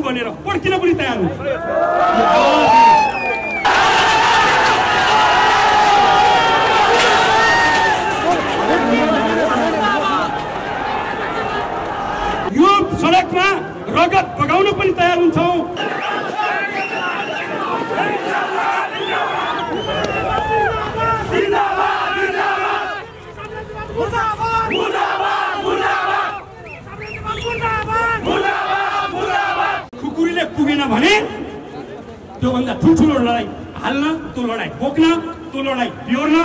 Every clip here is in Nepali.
हुँ भनेर पर्खिन पनि तयार हुन्छ। यो सडकमा रगत बगाउन पनि तयार हुन्छौँ। खुकुरीले पुगेन भने त्योभन्दा ठुल्ठुलो लडाइँ हाल्न, त्यो लडाइँ बोक्न, त्यो लडाइँ बिहोर्न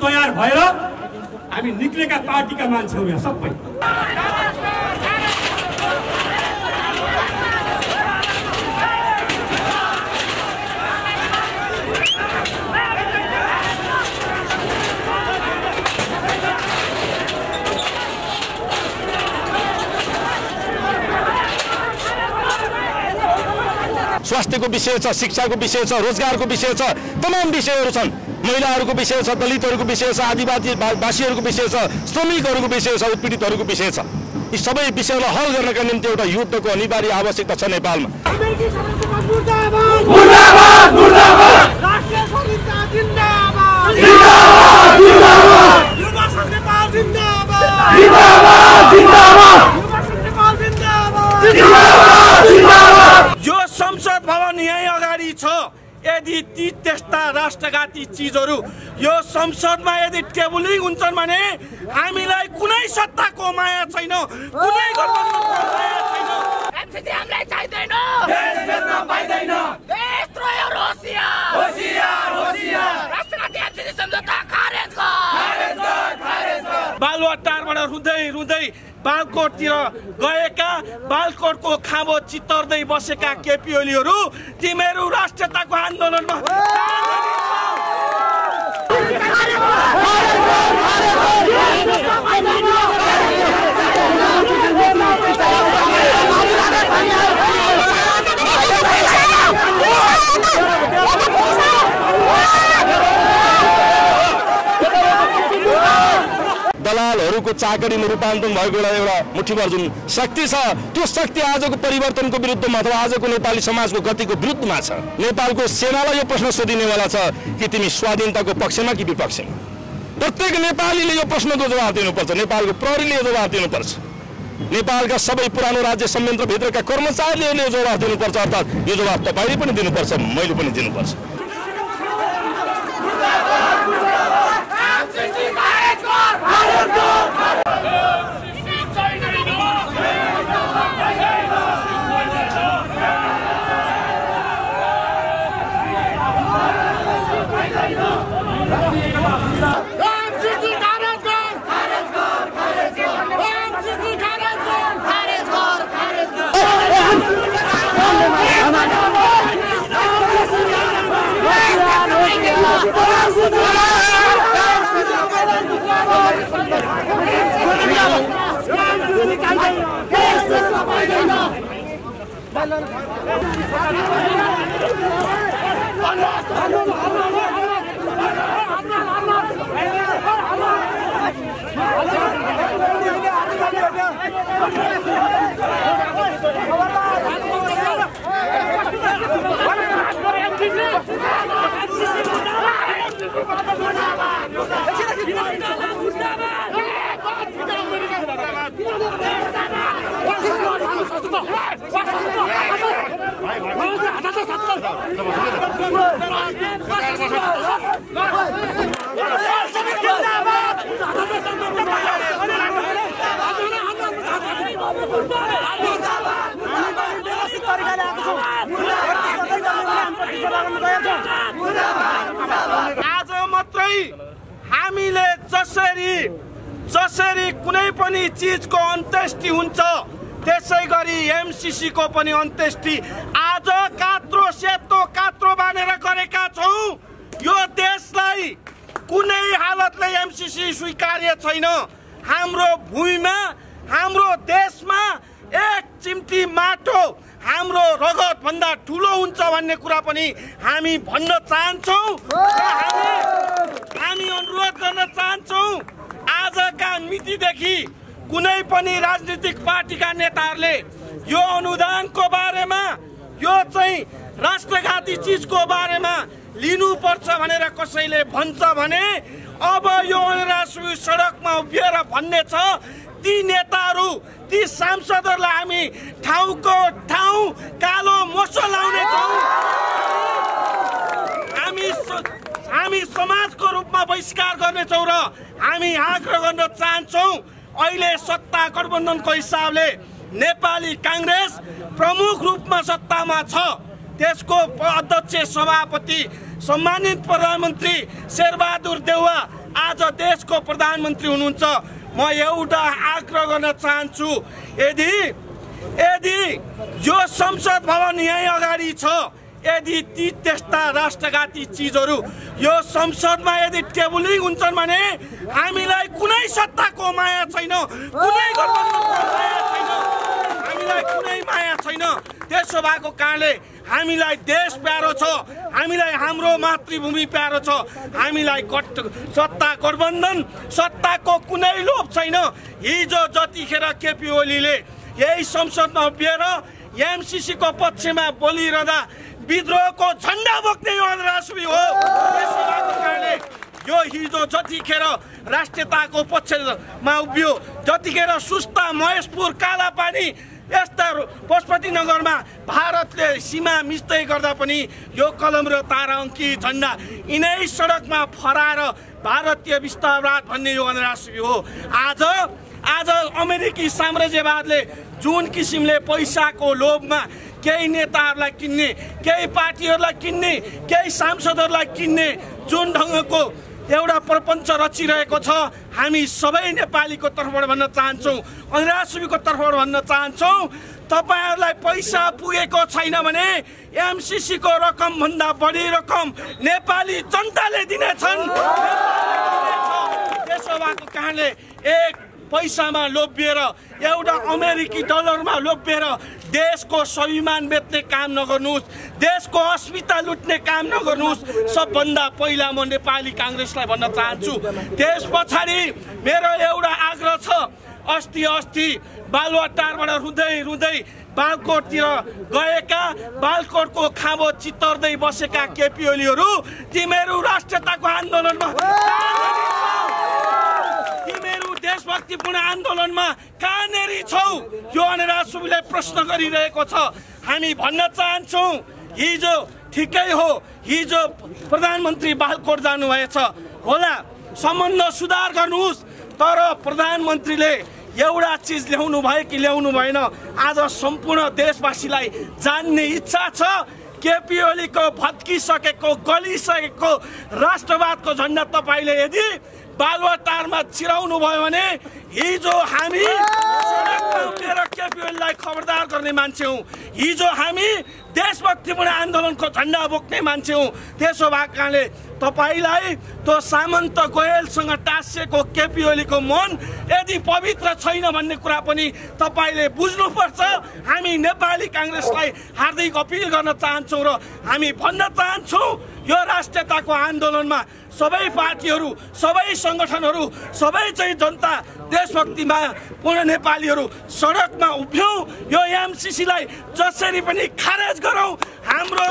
तयार भएर हामी निक्लेका पार्टीका मान्छेहरू यहाँ सबै स्वास्थ्यको विषय छ, शिक्षाको विषय छ, रोजगारको विषय छ, तमाम विषयहरू छन्। महिलाहरूको विषय छ, दलितहरूको विषय छ, आदिवासीहरूको विषय छ, श्रमिकहरूको विषय छ, उत्पीडितहरूको विषय छ। यी सबै विषयलाई हल गर्नका निम्ति एउटा युद्धको अनिवार्य आवश्यकता छ नेपालमा। जो संसद भवन यही अगाडि छ, यदि ती त्यस्ता राष्ट्रघाती चिजहरू यो संसदमा यदि टेबुलिङ हुन्छन् भने हामीलाई कुनै सत्ताको माया छैन, कुनै गठबन्धनको माया छैन। एमसीसी हामीलाई चाहिदैन, देश बेच्न पाइदैन, देश त्रयो होसियार होसियार होसियार। राष्ट्रघाती एमसीसी सम्झौता खारेज गर, खारेज गर, खारेज गर। बालुवाटारबाट रुँदै रुँदै बालकोटतिर गएका, बालकोटको खाँबो चितर्दै बसेका केपी ओलीहरू तिमीहरू राष्ट्रियताको आन्दोलनमा दलालहरूको चाकरीमा रूपान्तरण भएको एउटा मुठीभर जुन शक्ति छ, त्यो शक्ति आजको परिवर्तनको विरुद्धमा अथवा आजको नेपाली समाजको गतिको विरुद्धमा छ। नेपालको सेनालाई यो प्रश्न सोधिनेवाला छ कि तिमी स्वाधीनताको पक्षमा कि विपक्षमा? प्रत्येक नेपालीले यो प्रश्नको जवाब दिनुपर्छ। नेपालको प्रहरीले यो जवाब दिनुपर्छ। नेपालका सबै पुरानो राज्य संयन्त्रभित्रका कर्मचारीहरूले यो जवाब दिनुपर्छ। अर्थात् यो जवाब तपाईँले पनि दिनुपर्छ, मैले पनि दिनुपर्छ। आज मात्रै हामीले जसरी कुनै पनि चीजको अन्त्येष्टि हुन्छ त्यसै गरी एमसीसी को पनि अन्त्येष्टि आज कात्रो सेतो कात्रो बानेर गरेका छौं। यो देशलाई कुनै हालतले एमसीसी स्वीकार्य छैन। हाम्रो भूमिमा हाम्रो देशमा एक चिम्टी माटो हाम्रो रगत भन्दा ठुलो हुन्छ भन्ने कुरा पनि हामी भन्न चाहन्छौं। हामी अनुरोध गर्न चाहन्छौं आजका मितिदेखि कुनै पनि राजनीतिक पार्टीका नेताहरूले यो अनुदानको बारेमा यो चाहिँ राष्ट्रघाती चिजको बारेमा लिनुपर्छ भनेर कसैले भन्छ भने अब यो अनरासुई सडकमा उभिएर भन्ने छ ती नेताहरू ती सांसदहरूलाई हामी ठाउँको ठाउँ कालो मोसो लाउने छौँ। हामी समाजको रूपमा बहिष्कार गर्नेछौँ र हामी आग्रह गर्न चाहन्छौँ अहिले सत्ता गठबन्धनको हिसाबले नेपाली कांग्रेस प्रमुख रूपमा सत्तामा छ। त्यसको अध्यक्ष सभापति सम्मानित प्रधानमन्त्री शेरबहादुर देउवा आज देशको प्रधानमन्त्री हुनुहुन्छ। म एउटा आग्रह गर्न चाहन्छु यदि जो संसद भवन यही अगाडि छ यदि ती त्यस्ता राष्ट्रघाती चिजहरू यो संसदमा यदि टेबलिङ हुन्छन् भने हामीलाई कुनै सत्ताको माया छैन, कुनै गठबन्धनको माया छैन, हामीलाई कुनै माया छैन। त्यसो भएको कारणले हामीलाई देश प्यारो छ, हामीलाई हाम्रो मातृभूमि प्यारो छ, हामीलाई सत्ता गठबन्धन सत्ताको कुनै लोभ छैन। हिजो जतिखेर केपी ओलीले यही संसदमा उभिएर एमसीसी को पक्षमा बोलिरहँदा विद्रोहको झण्डा बोक्ने यो अनरासुई हो। त्यसो भएको कारणले यो हिजो जतिखेर राष्ट्रियताको पक्षमा उभियो, जतिखेर सुस्ता महेशपुर कालापानी यस्ता पशुपतिनगरमा भारतले सीमा मिच्दै गर्दा पनि यो कलम र तारा अङ्की झण्डा यिनै सडकमा फहराएर भारतीय विस्तारवाद भन्ने यो अनरासुई हो। आज अमेरिकी साम्राज्यवादले जुन किसिमले पैसाको लोभमा केही नेताहरूलाई किन्ने, केही पार्टीहरूलाई किन्ने, केही सांसदहरूलाई किन्ने जुन ढङ्गको एउटा प्रपञ्च रचिरहेको छ, हामी सबै नेपालीको तर्फबाट भन्न चाहन्छौँ, अनरासुईको तर्फबाट भन्न चाहन्छौँ तपाईहरुलाई पैसा पुगेको छैन भने एमसीसी को रकम भन्दा बढी रकम नेपाली जनताले दिनेछन्। त्यसो भएको कारणले एक पैसामा लोभिएर एउटा अमेरिकी डलरमा लोभिएर देशको स्वाभिमान बेच्ने काम नगर्नुस्, देशको अस्मिता लुट्ने काम नगर्नुस्। सबभन्दा पहिला म नेपाली कांग्रेसलाई भन्न चाहन्छु। त्यस पछाडि मेरो एउटा आग्रह छ, अस्ति बालुवाटारबाट रुँदै बालकोटतिर गएका, बालकोटको खाँबो चितर्दै बसेका केपी ओलीहरू तिमीहरू राष्ट्रियताको आन्दोलनमा, तिमीहरू देशभक्तिपूर्ण आन्दोलनमा कहाँनेरि छौ? यो अनरासुईले प्रश्न गरिरहेको छ। हामी भन्न चाहन्छौँ हिजो ठिकै हो, हिजो प्रधानमन्त्री बालकोट जानुभएछ होला, सम्बन्ध सुधार गर्नुहोस्, तर प्रधानमन्त्रीले एउटा चीज ल्याउनु भयो कि ल्याउनु भएन आज सम्पूर्ण देशवासीलाई जान्ने इच्छा छ। केपी ओलीको भत्किसकेको गलिसकेको राष्ट्रवादको झण्डा तपाईले यदि बालुवाटारमा चिराउनु भयो भने हिजो हामी सडकमा उभिएर केपी ओलीलाई खबरदार गर्ने मान्छे हौं, हिजो हामी देशभक्तिपूर्ण आन्दोलनको झण्डा बोक्ने मान्छे हौं। त्यसो भएको कारणले तपाईलाई त्यो सामन्त गोयलसँग टाँसिएको केपी ओलीको मन यदि पवित्र छैन भन्ने कुरा पनि तपाईले बुझ्नुपर्छ। हामी नेपाली कांग्रेसलाई हार्दिक अपील गर्न चाहन्छौँ र हामी भन्न चाहन्छौँ यो राष्ट्रियताको आन्दोलनमा सबै पार्टीहरू, सबै संगठनहरू, सबै चाहिँ जनता देशभक्तिमा पूर्ण नेपालीहरू सडकमा उभियौं, यो एमसीसीलाई जसरी पनि खारेज गरौं। हाम्रो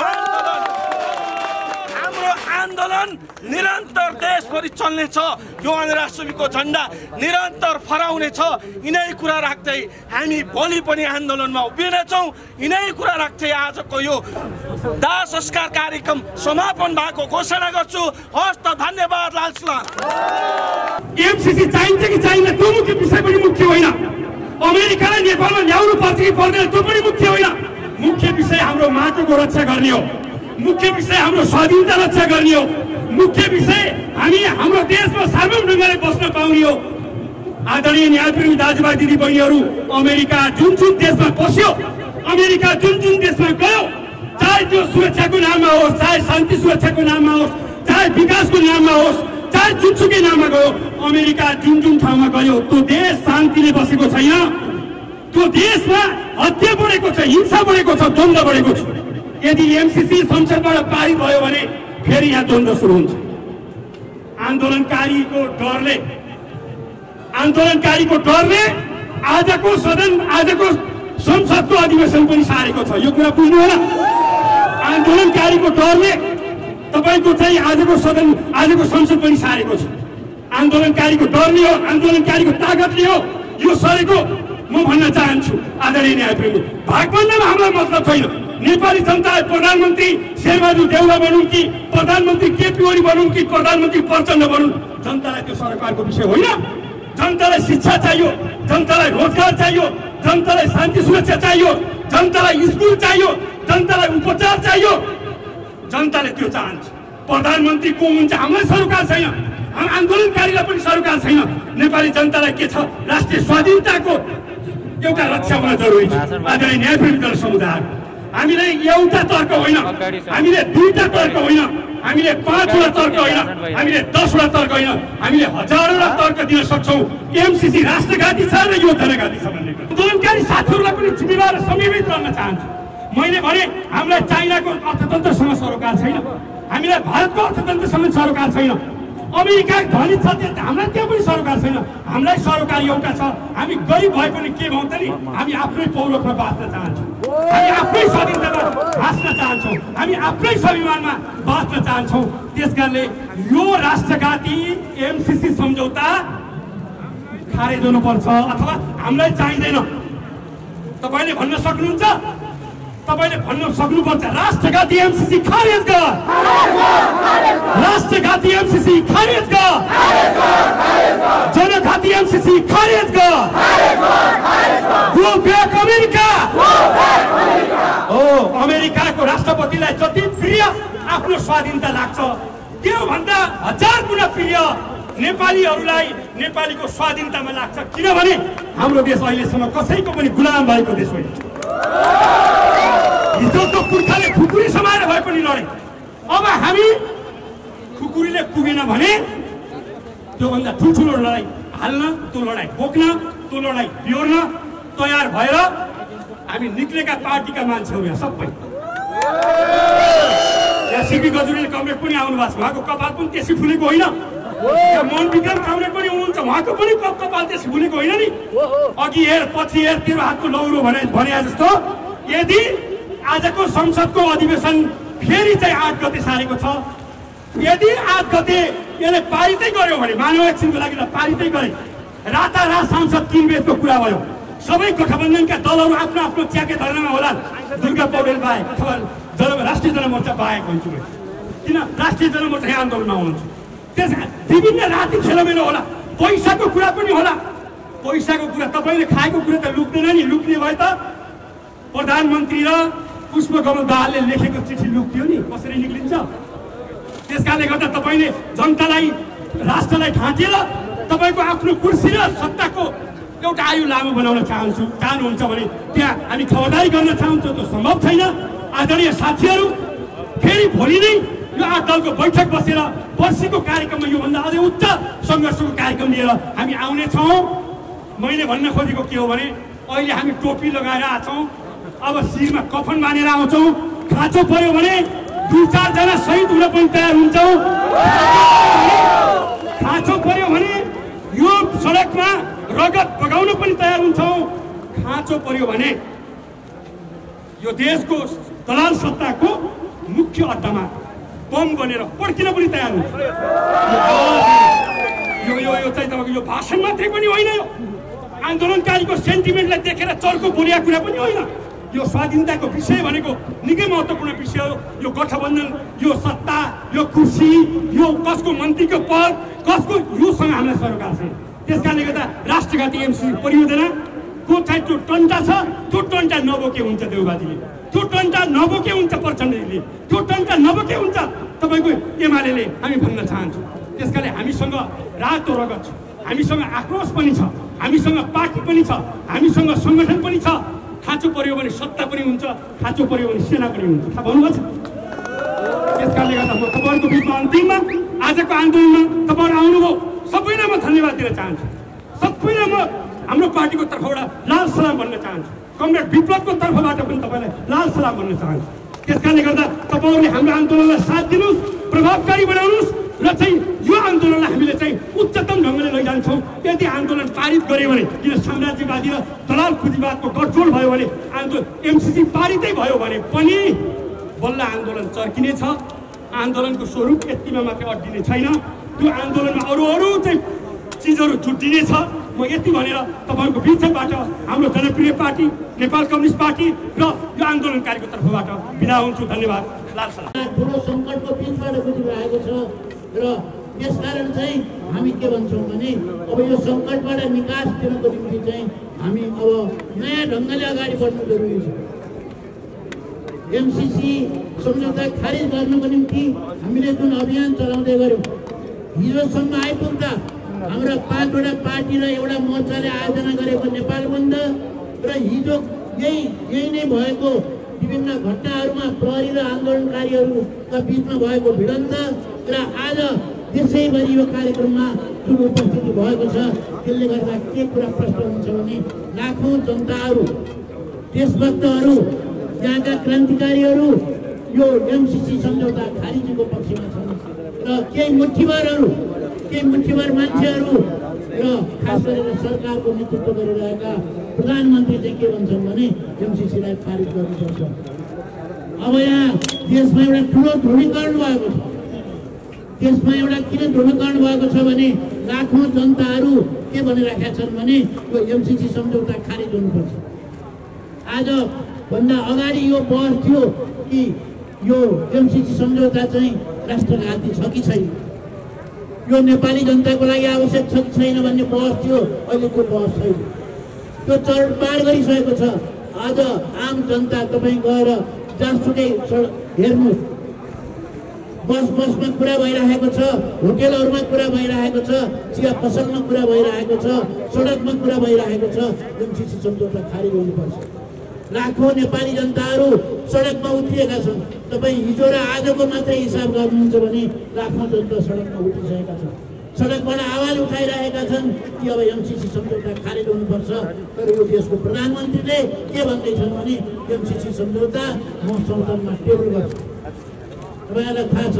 आन्दोलन निरन्तर देशभरि चल्ने छ, यो अनरासुईको झण्डा निरन्तर फहराउने छ। यिनै कुरा राख्दै हामी भोलि पनि आन्दोलनमा उभिनेछौँ। यिनै कुरा राख्दै आजको यो दाह संस्कार कार्यक्रम समापन भएको घोषणा गर्छु। हस् त, धन्यवाद। लालसुला एमसीसी चाहिन्छ कि चाहिन्न त्यो मुख्य विषय पनि मुख्य होइन, अमेरिकालाई नेपालमा ल्याउनु पर्छ कि पर्दैन त्यो पनि मुख्य होइन। मुख्य विषय हाम्रो माटोको रक्षा गर्ने हो, मुख्य विषय हाम्रो स्वाधीनता रक्षा गर्ने हो, मुख्य विषय हामी हाम्रो देशमा सार्वभौम ढङ्गले बस्न पाउने हो। आदरणीय न्यायप्रेमी दाजुभाइ दिदीबहिनीहरू, अमेरिका जुन देशमा बस्यो, अमेरिका जुन देशमा गयो, चाहे त्यो सुरक्षाको नाममा होस्, चाहे शान्ति सुरक्षाको नाममा होस्, चाहे विकासको नाममा होस्, चाहे जुनसुकै नाममा गयो, अमेरिका जुन ठाउँमा गयो त्यो देश शान्तिले बसेको छैन। त्यो देशमा हत्या बढेको छ, हिंसा बढेको छ, द्वन्द्व बढेको छ। यदि एमसीसी संसदबाट पारित भयो भने फेरि यहाँ द्वन्द्व सुरु हुन्छ। आन्दोलनकारीको डरले आजको संसदको अधिवेशन पनि सारेको छ। यो कुरा बुझ्नु होला। आन्दोलनकारीको डरले तपाईको चाहिँ आजको सदन आजको संसद पनि सारेको छ। आन्दोलनकारीको डरले हो, आन्दोलनकारीको ताकतले हो यो सरेको। म भन्न चाहन्छु आदरणीय न्यायप्रेमी, भागभन्डामा हामीलाई मतलब छैन। नेपाली जनतालाई प्रधानमन्त्री शेरबहादुर देउवा बनुन् कि प्रधानमन्त्री केपी ओली बनुन् कि प्रधानमन्त्री प्रचण्ड बनुन्, जनतालाई त्यो सरकारको विषय होइन। जनतालाई शिक्षा चाहियो, जनतालाई रोजगार चाहियो, जनतालाई शान्ति सुरक्षा चाहियो, जनतालाई स्कुल चाहियो, जनतालाई उपचार चाहियो। जनताले त्यो चाहन्छ। प्रधानमन्त्री को हुन्छ हामीलाई सरोकार छैन, हामी आन्दोलनकारीलाई पनि सरोकार छैन। नेपाली जनतालाई के छ, राष्ट्रिय स्वाधीनताको एउटा रक्षा हुन जरुरी छ। आदरणीय न्यायप्रेमी दल समुदाय, हामीले एउटा तर्क होइन, हामीले दुईटा तर्क होइन, हामीले 5वटा तर्क होइन, हामीले 10वटा तर्क होइन, हामीले हजारौँवटा तर्क दिन सक्छौँ। एमसीसी राष्ट्रघाती छ र यो जनघाती छ भन्ने आन्दोलनकारी साथीहरूलाई पनि जिम्मेवार र संयमित रहन चाहन्छु। मैले भने हामीलाई चाइनाको अर्थतन्त्रसँग सरोकार छैन, हामीलाई भारतको अर्थतन्त्रसँग सरोकार छैन, अमेरिका धनी छ हामीलाई त्यहाँ पनि सरोकार छैन। हामीलाई सरोकार एउटा छ, हामी गरिब भए पनि के भन्छ नि, हामी आफ्नै पौरखमा बाँच्न चाहन्छौँ, हामी आफ्नै स्वाधीनतामा बाँच्न चाहन्छौँ, हामी आफ्नै स्वाभिमानमा बाँच्न चाहन्छौँ। त्यसकारणले यो राष्ट्रघाती एमसीसी सम्झौता खारेज हुनुपर्छ अथवा हामीलाई चाहिँदैन। तपाईँले भन्न सक्नुहुन्छ, तपाईले भन्न सक्नुपर्छ राष्ट्रघाती एमसीसी खारेज गर, राष्ट्रघाती एमसीसी खारेज गर, जनघाती एमसीसी खारेज गर, गो ब्याक अमेरिका। अमेरिकाको राष्ट्रपतिलाई जति प्रिय आफ्नो स्वाधीनता लाग्छ त्यो भन्दा 1000 गुणा प्रिय नेपालीहरूलाई नेपालीको स्वाधीनतामा लाग्छ। किनभने हाम्रो देश अहिलेसम्म कसैको पनि गुलाम भएको देश होइन। हिजोको पुर्खाले खुकुरी समाएर भए पनि लडे। अब हामी खुकुरीले पुगेन भने त्योभन्दा ठुल्ठुलो लडाइँ हाल्न, त्यो लडाइँ बोक्न, त्यो लडाइँ बिहोर्न तयार भएर हामी निक्लेका पार्टीका मान्छेहरू यहाँ सबै। यहाँ सिपी गजुरेल कमरेड पनि आउनु भएको छ, उहाँको कपाल पनि त्यसै फुलेको होइन। यहाँ मोहन विक्रम कमरेड पनि हुनुहुन्छ, उहाँको पनि कपाल त्यसै फुलेको होइन नि। अघि हेर पछि हेर तेरो हातको लौरो भने जस्तो यदि आजको संसदको अधिवेशन फेरि चाहिँ 8 गते सारेको छ, यदि 8 गते यसले पारितै गर्यो भने, मानव एकछिनको लागि पारितै गरे, रातारात सांसद किनबेचको कुरा भयो, सबै गठबन्धनका दलहरू आफ्नो आफ्नो च्याके धर्नामा होला। दुर्गा पौडेल बाहेक अथवा राष्ट्रिय जनमोर्चा बाहेक भन्छु म, किन राष्ट्रिय जनमोर्चा यहाँ आन्दोलनमा हुनुहुन्छ। त्यस विभिन्न राति खेलमेलो होला, पैसाको कुरा पनि होला। पैसाको कुरा तपाईँले खाएको कुरा त लुक्दैन नि, लुक्ने भए त प्रधानमन्त्री र पुष्पकमल दाहालले लेखेको चिठी लुक्थ्यो नि, कसरी निक्लिन्छ। त्यसकारणले गर्दा तपाईँले जनतालाई राष्ट्रलाई ठाँटेर तपाईँको आफ्नो कुर्सी र सत्ताको एउटा आयु लामो बनाउन चाहनुहुन्छ भने त्यहाँ हामी खबरदारी गर्न चाहन्छौँ, त्यो सम्भव छैन। आदरणीय साथीहरू, फेरि भोलि नै यो 8 दलको बैठक बसेर पर्सिको कार्यक्रममा योभन्दा अझै उच्च सङ्घर्षको कार्यक्रम लिएर हामी आउनेछौँ। मैले भन्न खोजेको के हो भने अहिले हामी टोपी लगाएर आछौँ, अब शिरमा कफन बाँधेर आउँछौँ। खाँचो पर्यो भने 2-4 जना शहीद हुन पनि तयार हुन्छौँ। खाँचो पर्यो भने यो सडकमा रगत बगाउन पनि तयार हुन्छौँ। खाँचो पर्यो भने यो देशको दलाल सत्ताको मुख्य अड्डामा बम बनेर पड्किन पनि तयार हुन्छ। यो चाहिँ तपाईँको यो भाषण मात्रै पनि होइन, यो आन्दोलनकारीको सेन्टिमेन्टलाई देखेर चर्को बोलेको कुरा पनि होइन। यो स्वाधीनताको विषय भनेको निकै महत्त्वपूर्ण विषय हो। यो गठबन्धन, यो सत्ता, यो कुर्सी, यो कसको मन्त्रीको पद, कसको योसँग हामीलाई सरोकार छैन। त्यसकारणले गर्दा राष्ट्रघाती एमसीसी परियोजनाको चाहिँ त्यो टन्टा छ, त्यो टन्टा नबोके हुन्छ देउबाजीले, त्यो टन्टा नबोके हुन्छ प्रचण्डजीले, त्यो टन्टा नबोके हुन्छ तपाईँको एमाले। हामी भन्न चाहन्छौँ त्यसकारणले हामीसँग रातो रगत छ, हामीसँग आक्रोश पनि छ, हामीसँग पार्टी पनि छ, हामीसँग सङ्गठन पनि छ। खाँचो पर्यो भने सत्ता पनि हुन्छ, खाँचो पर्यो भने सेना पनि हुन्छ, थाहा भन्नुभएको छ। त्यसकारणले गर्दा म तपाईँहरूको बिचमा अन्तिममा आजको आन्दोलनमा तपाईँहरू आउनुभयो, सबैलाई म धन्यवाद दिन चाहन्छु। सबैलाई म हाम्रो पार्टीको तर्फबाट लाल सलाम भन्न चाहन्छु, कमरेड विप्लवको तर्फबाट पनि तपाईँलाई लाल सलाम भन्न चाहन्छु। त्यसकारणले गर्दा तपाईँहरूले हाम्रो आन्दोलनलाई साथ दिनुहोस्, प्रभावकारी बनाउनुहोस्, र चाहिँ यो आन्दोलनलाई हामीले चाहिँ उच्चतम ढङ्गले लैजान्छौँ। यदि आन्दोलन पारित गऱ्यो भने, किन साम्राज्यवादी र दलाल पुँजीवादको गठजोड भयो भने, एमसीसी पारितै भयो भने पनि बल्ल आन्दोलन चर्किनेछ। आन्दोलनको स्वरूप यतिमा मात्रै अड्डिने छैन। त्यो आन्दोलनमा अरू चाहिँ चिजहरू छुट्टिनेछ। म यति भनेर तपाईँको बिचबाट हाम्रो जनप्रिय पार्टी नेपाल कम्युनिस्ट पार्टी र यो आन्दोलनकारीको तर्फबाट बिदा हुन्छु। धन्यवाद। लाल सलाम। ठुलो सङ्कटको बिचबाट गुज्रिरहेको छ र त्यसकारण चाहिँ हामी के भन्छौँ भने अब यो सङ्कटबाट निकास दिनको निम्ति चाहिँ हामी अब नयाँ ढङ्गले अगाडि बढ्नु जरुरी छ। एमसीसी सम्झौता खारिज गर्नको निम्ति हामीले जुन अभियान चलाउँदै गऱ्यौँ, हिजोसम्म आइपुग्दा हाम्रा 5वटा पार्टी र एउटा मोर्चाले आयोजना गरेको नेपाल बन्द र हिजो यही नै भएको विभिन्न घटनाहरूमा प्रहरी र आन्दोलनकारीहरूका बिचमा भएको भिडन्त र आज देशैभरि यो कार्यक्रममा जुन उपस्थिति भएको छ, त्यसले गर्दा के कुरा प्रश्न हुन्छ भने लाखौँ जनताहरू, देशभक्तहरू, यहाँका क्रान्तिकारीहरू यो एमसीसी सम्झौता खारिजको पक्षमा छन् र केही मुठीभर मान्छेहरू र खास गरेर सरकारको नेतृत्व गरिरहेका प्रधानमन्त्री चाहिँ के भन्छन् भने एमसीसीलाई खारिज गर्नुपर्छ। अब यहाँ देशमा एउटा ठुलो ध्रुवीकरण भएको छ। देशमा एउटा किन ध्रुवीकरण भएको छ भने लाखौँ जनताहरू के भनिरहेका छन् भने यो एमसीसी सम्झौता खारिज हुनुपर्छ। आज भन्दा अगाडि यो बहस थियो कि यो एमसीसी सम्झौता चाहिँ राष्ट्रघाती छ कि छैन, यो नेपाली जनताको लागि आवश्यक छ कि छैन भन्ने बहस थियो। अहिले त्यो बहस छैन, त्यो चरण पार गरिसकेको छ। आज आम जनता तपाईँ गएर जहाँसुकै हेर्नुहोस्, बसमा कुरा भइरहेको छ, होटेलहरूमा कुरा भइरहेको छ, चिया पसलमा कुरा भइरहेको छ, सडकमा कुरा भइरहेको छ। एमसीसी सम्झौता खारिज हुनुपर्छ। लाखौँ नेपाली जनताहरू सडकमा उत्रिएका छन्। तपाईँ हिजो र आजको मात्रै हिसाब गर्नुहुन्छ भने लाखौँ जनता सडकमा उत्रिसकेका छन्, सडकबाट आवाज उठाइरहेका छन् कि अब एमसीसी सम्झौता खारिज हुनुपर्छ। तर यो देशको प्रधानमन्त्रीले के भन्दैछन् भने एमसीसी सम्झौता म संसदमा टेबल गर्छु। तपाईँहरूलाई थाहा छ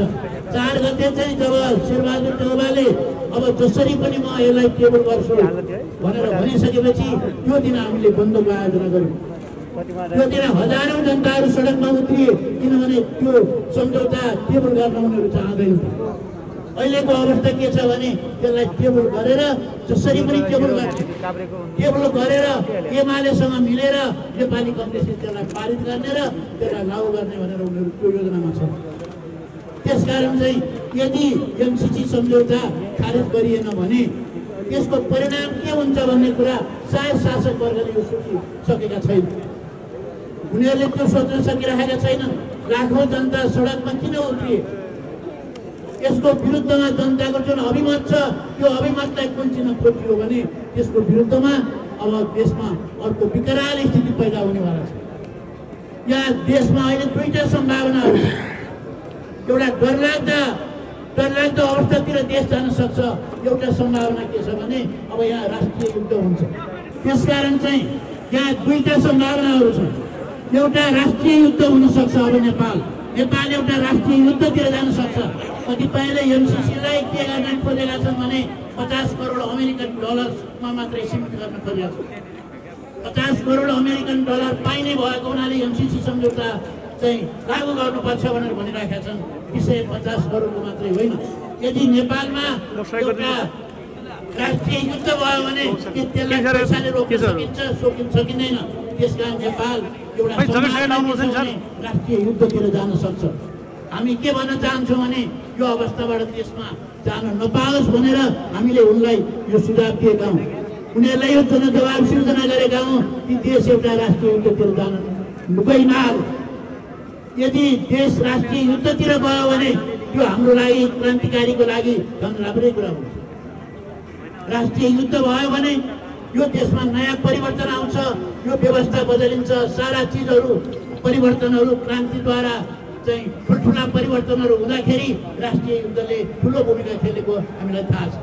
4 गते चाहिँ जब शेरबहादुर देउवाले अब जसरी पनि म यसलाई टेबल गर्छु भनेर भनिसकेपछि त्यो दिन हामीले बन्दको आयोजना गर्यौँ। त्यो दिन हजारौँ जनताहरू सडकमा उत्रिए, किनभने त्यो सम्झौता टेबल गर्न उनीहरू चाहँदैन। अहिलेको अवस्था के छ भने त्यसलाई टेबल गरेर जसरी पनि टेबल गरेर एमालेसँग मिलेर नेपाली कङ्ग्रेसले त्यसलाई पारित गर्ने र त्यसलाई लागू गर्ने भनेर उनीहरू त्यो योजनामा छन्। त्यसकारण चाहिँ यदि एमसीसी सम्झौता खारिज गरिएन भने त्यसको परिणाम के हुन्छ भन्ने कुरा सायद शासक वर्गले यो सोचिसकेका छैन। उनीहरूले त्यो सोच्न सकिरहेका छैनन्। लाखौँ जनता सडकमा किन उत्रिए? यसको विरुद्धमा जनताको जुन अभिमत छ त्यो अभिमतलाई कुल्चिन खोजियो भने त्यसको विरुद्धमा अब देशमा अर्को विकराल स्थिति पैदा हुनेवाला छ। यहाँ देशमा अहिले 2टा सम्भावनाहरू छ। एउटा डरलाग्दो अवस्थातिर देश जान सक्छ। एउटा सम्भावना के छ भने अब यहाँ राष्ट्रिय युद्ध हुन्छ। त्यसकारण चाहिँ यहाँ 2टा सम्भावनाहरू छन्। एउटा राष्ट्रिय युद्ध हुन सक्छ। अब नेपाल एउटा राष्ट्रिय युद्धतिर जान सक्छ। कतिपयले एमसीसीलाई के गर्न खोजेका छन् भने 50 करोड अमेरिकन डलरमा मात्रै सीमित गर्न खोजेका छन्। 50 करोड अमेरिकन डलर पाइने भएको हुनाले एमसीसी सम्झौता चाहिँ लागू गर्नुपर्छ भनेर भनिरहेका छन्। विषय 50 करोडको मात्रै होइन। यदि नेपालमा एउटा राष्ट्रिय युद्ध भयो भने त्यसलाई पैसाले रोक्न सकिँदैन। त्यसकारण नेपाल एउटा राष्ट्रिय युद्धतिर जान सक्छ। हामी के भन्न चाहन्छौँ भने यो अवस्थाबाट देशमा जान नपाओस् भनेर हामीले उनलाई यो सुझाव दिएका हौँ। उनीहरूलाई यो जवाब सिर्जना गरेका हौँ कि देश एउटा राष्ट्रिय युद्धतिर जान गइनहाल। यदि देश राष्ट्रिय युद्धतिर गयो भने त्यो हाम्रो लागि क्रान्तिकारीको लागि झन् राम्रै कुरा हुन्छ। राष्ट्रिय युद्ध भयो भने यो देशमा नयाँ परिवर्तन आउँछ, यो व्यवस्था बदलिन्छ, सारा चिजहरू परिवर्तनहरू क्रान्तिद्वारा चाहिँ ठुल्ठुला परिवर्तनहरू हुँदाखेरि राष्ट्रिय युद्धले ठुलो भूमिका खेलेको हामीलाई थाहा छ।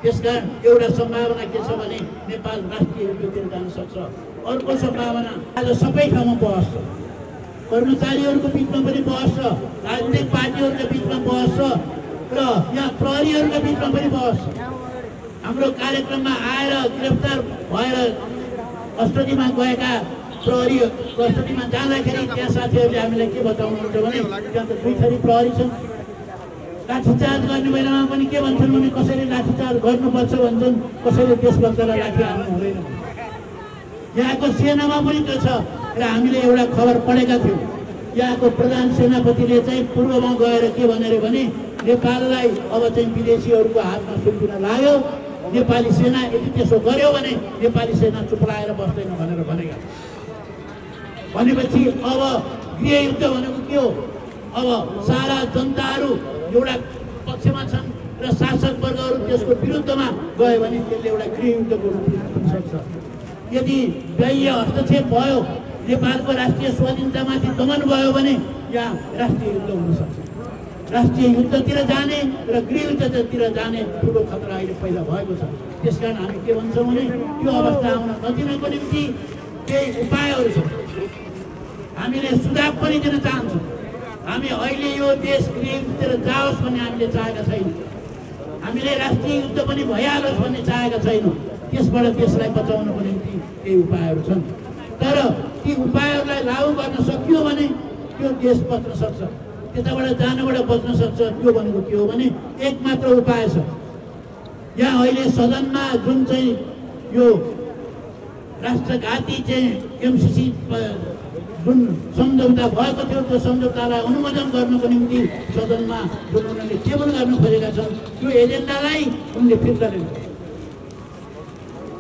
त्यसकारण एउटा सम्भावना के छ भने नेपाल राष्ट्रिय युद्धतिर जान सक्छ। अर्को सम्भावना आज सबै ठाउँमा बहस छ। कर्मचारीहरूको बिचमा पनि बहस छ, राजनीतिक पार्टीहरूका बिचमा बहस छ। र यहाँ प्रहरीहरूका बिचमा पनि बहस। हाम्रो कार्यक्रममा आएर गिरफ्तार भएर कस्टडीमा गएका प्रहरी कस्टडीमा जाँदाखेरि त्यहाँ साथीहरूले हामीलाई के बताउनुहुन्छ भने त्यहाँ त 2 थरी प्रहरी छन्। लाठीचार्ज गर्ने बेलामा पनि के भन्छन् भने कसैले लाठीचार्ज गर्नुपर्छ भन्छन्, कसैले देशभक्तलाई लाठी हाल्नु हुँदैन। यहाँको सेनामा पनि त्यो छ र हामीले एउटा खबर पढेका थियौँ। यहाँको प्रधान सेनापतिले चाहिँ पूर्वमा गएर के भनेर भने नेपाललाई अब चाहिँ विदेशीहरूको हातमा सुम्पिन लाग्यो, नेपाली सेना यदि त्यसो गर्यो भने नेपाली सेना चुप्लाएर बस्दैन भनेर भनेका। भनेपछि अब गृहयुद्ध भनेको के हो? अब सारा जनताहरू एउटा पक्षमा छन् र शासक वर्गहरू त्यसको विरुद्धमा गयो भने त्यसले एउटा गृहयुद्धको रूप लिन सक्छ। यदि बाह्य हस्तक्षेप भयो, नेपालको राष्ट्रिय स्वाधीनतामाथि दमन भयो भने यहाँ राष्ट्रिय युद्ध हुन सक्छ। राष्ट्रिय युद्धतिर जाने र गृहयुद्धतिर जाने ठुलो खतरा अहिले पैदा भएको छ। त्यसकारण हामी के भन्छौँ भने त्यो अवस्था आउन नदिनको निम्ति केही उपायहरू छन्। हामीले सुझाव पनि दिन चाहन्छौँ। हामी अहिले यो देश गृहयुद्धतिर जाओस् भन्ने हामीले चाहेका छैनौँ। हामीले राष्ट्रिय युद्ध पनि भइहालोस् भन्ने चाहेका छैनौँ। त्यसबाट देशलाई बचाउनको निम्ति केही उपायहरू छन्, तर ती उपायहरूलाई लागू गर्न सकियो भने त्यो देश बच्न सक्छ, त्यताबाट जानबाट बच्न सक्छ। त्यो भनेको के हो भने एक मात्र उपाय छ। यहाँ अहिले सदनमा जुन चाहिँ यो राष्ट्रघाती चाहिँ एमसीसी जुन सम्झौता भएको थियो त्यो सम्झौतालाई अनुमोदन गर्नको निम्ति सदनमा जुन उनीहरूले टेबल गर्न खोजेका छन् त्यो एजेन्डालाई उनले फिर्ता लिन्छ।